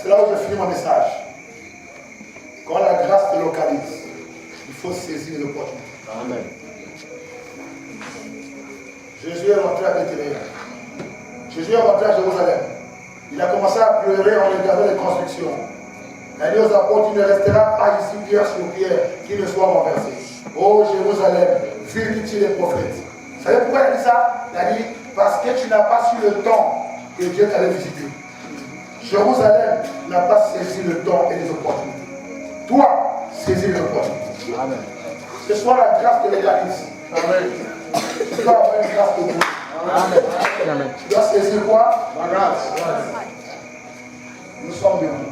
Speaker 4: C'est là où je finis mon message. Quand la grâce te localise, il faut saisir les opportunités. Amen. Jésus est rentré à Bethléem. Jésus est rentré à Jérusalem. Il a commencé à pleurer en regardant les constructions. Il a dit aux apôtres, il ne restera pas ici pierre sur pierre qui ne soit renversé. Oh Jérusalem, ville qui tue les prophètes. Vous savez pourquoi il a dit ça? Il a dit, parce que tu n'as pas su le temps que Dieu t'allait visiter. Jérusalem n'a pas saisi le temps et les opportunités. Toi, saisis les opportunités. Amen. Ce soit la grâce de l'égalisme. Amen. Tu dois avoir une grâce de Dieu. Amen. Tu dois saisir quoi? La grâce. Nous sommes debout.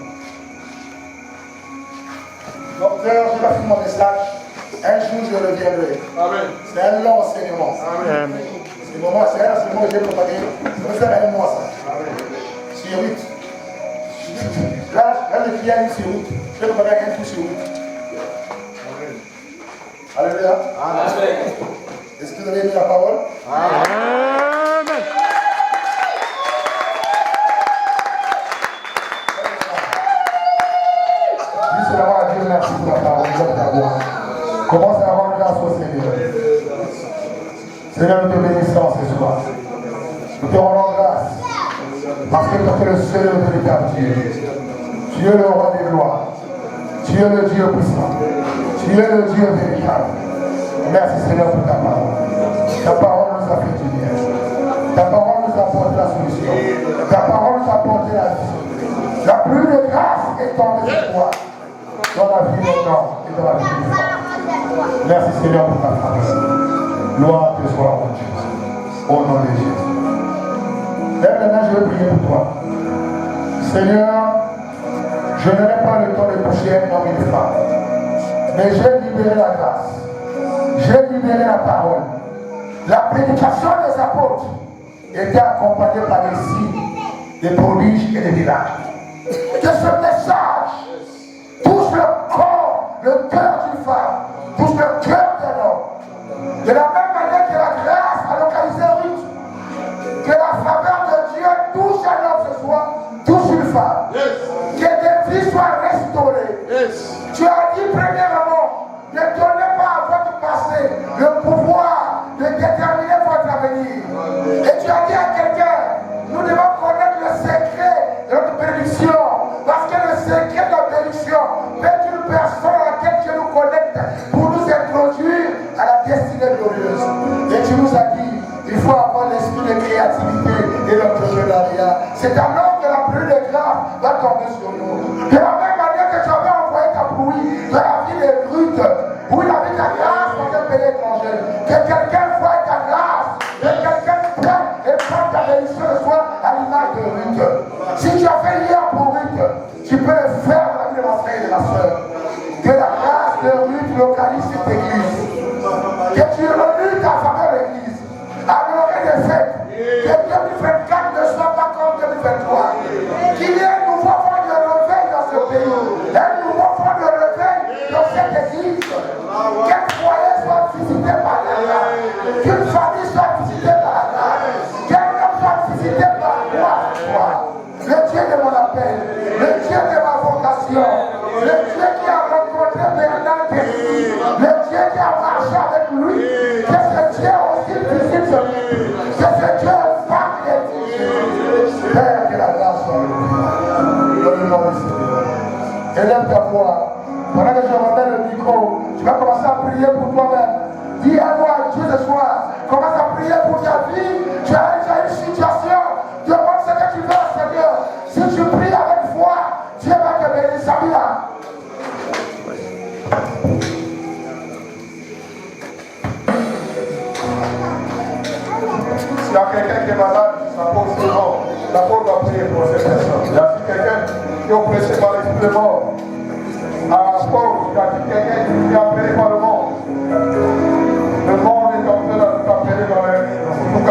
Speaker 4: Docteur, je vais finir mon message. Un jour, je reviendrai. Amen. C'est un long enseignement. Amen. C'est le moment, c'est un enseignement que j'ai préparé. Je vais faire un mois ça. Amen. Sur 8. Là, le client est sur 8. Je vais préparer un coup sur 8. Amen. Alléluia. Amen. Est-ce que vous avez aimé la parole? Amen. Juste d'avoir à Dieu merci pour la parole. Commence à avoir grâce au Seigneur. Seigneur, nous te bénissons ce soir. Nous te rendons grâce. Parce que tu es le seul et véritable Dieu. Tu es le roi des gloires. Tu es le Dieu puissant. Tu es le Dieu véritable. Merci Seigneur pour ta parole. Ta parole nous a fait du bien. Ta parole nous apporte la solution. Ta parole nous apporte la vie. La pluie de grâce est tombée sur toi. Dans la vie maintenant et dans la vie des femmes. Merci Seigneur pour ta parole. Gloire te soit mon Dieu. Au nom de Jésus. Lève les mains, je vais prier pour toi. Seigneur, je n'aurai pas le temps de toucher un homme et une femme. Mais j'ai libéré la grâce. J'ai libéré la parole. La prédication des apôtres était accompagnée par des signes, des prodiges et des miracles. Que ce message touche le corps, le cœur d'une femme, touche le cœur d'un homme. De la même manière que la grâce a localisé Ruth, que la faveur de Dieu touche un homme ce soir, touche une femme. Que des vies soient restaurées. Tu as dit premièrement, ne donnez pas à votre passé le pouvoir de déterminer votre avenir. Et tu as dit à quelqu'un, nous devons connaître le secret de notre bénédiction. Parce que le secret de notre bénédiction est une personne à laquelle Dieu nous connecte pour nous introduire à la destinée glorieuse. Et tu nous as dit, il faut avoir l'esprit de créativité et l'entrepreneuriat. C'est alors que la pluie de grâce va tomber sur nous. De la même manière que tu avais envoyé ta pluie dans la ville de Ruth, où il avait la grâce dans Que quelqu'un voie ta grâce. Que quelqu'un prenne et prenne ta bénédiction ce soir à l'image de Ruth. Si tu as fait hier pour Ruth, tu peux le faire dans la vie de ma frère et de ma soeur. Que la grâce de Ruth localise cette église. Que tu remues ta faveur l'église. À l'orée des fêtes. Que 2024 ne soit pas comme 2023. Qu'il y ait un nouveau vent de réveil dans ce pays. Un nouveau vent de réveil dans cette église. Qu'un foyer soit visité par la grâce. Qu'une famille soit visitée par la grâce. Qu'un homme soit visité par toi. Le Dieu de mon appel. Le Dieu de ma vocation. Le Dieu qui a rencontré Bernard Denis. Le Dieu qui a marché avec lui. Que ce Dieu aussi visite ce pays. Que ce Dieu parle des dieux. Père, que la grâce soit avec nous. Donne-nous le Seigneur. Élève ta voix. Pendant que je remets le micro, tu vas commencer à prier pour toi-même. Dis à moi, Dieu ce soir, commence à prier pour ta vie. Tu as une situation. Demande ce que tu veux, Seigneur. Si tu pries avec foi, Dieu va te bénir. Samia.
Speaker 2: S'il y a quelqu'un qui est malade, ça pose devant. La porte va prier pour cette personne. Il y a quelqu'un qui est oppressé par l'esprit de mort. À la porte, il y a quelqu'un qui est appelé par le monde. Le monde est en train d'appeler dans la vie. En tout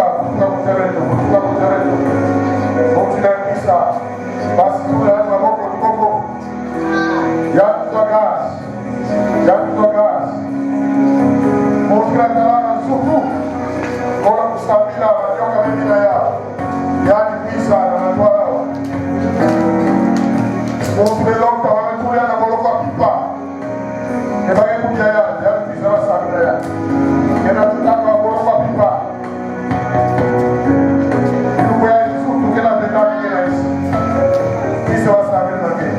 Speaker 2: cas, ça. Parce que nous avons vraiment pour Coco. Il y a toute la grâce. Il y a toute la grâce. Mon frère, surtout. Kola kusabila walioka mimi na yao yani pisa na natwao Mungu wamekuja na gorofa pipa kebage kuja yani pisa wa sabila ya kena tutaka gorofa pipa ndugu ya Yesu tukena tena kile Yesu pisa wa sabila na kile.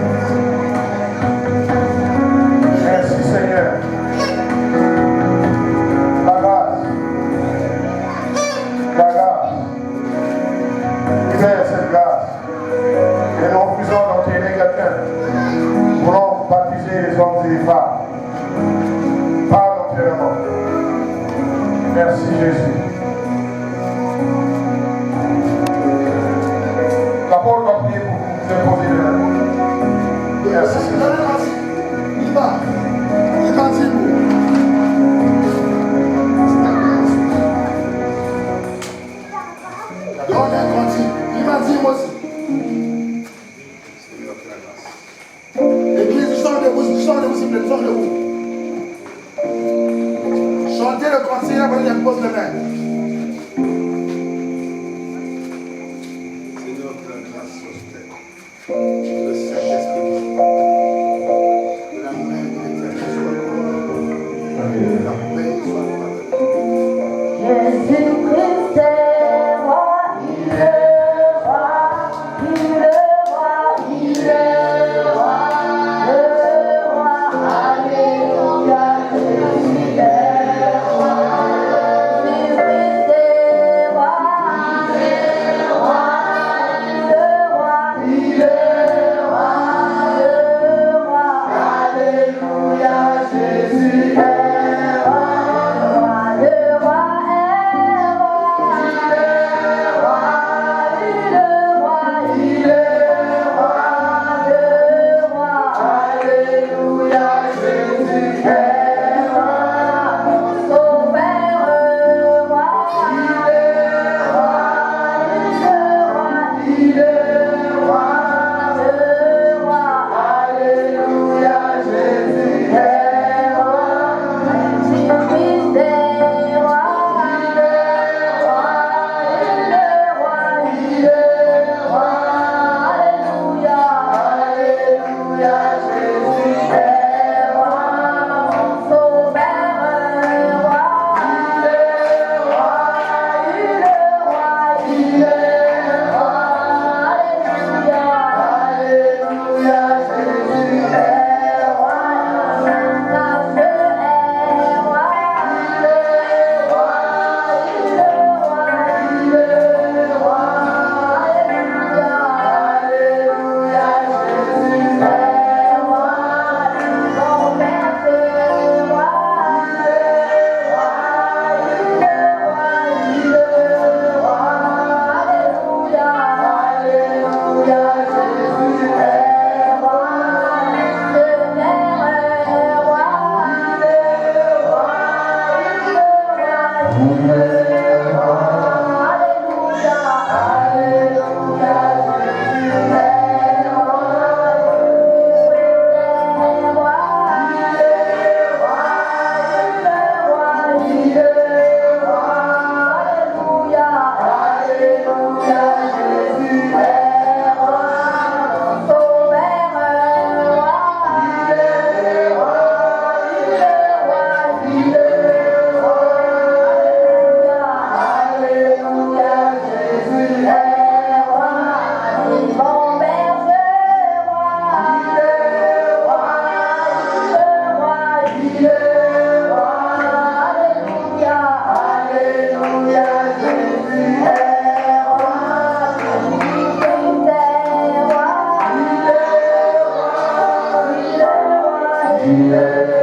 Speaker 2: Merci Seigneur. La grâce.
Speaker 4: Il est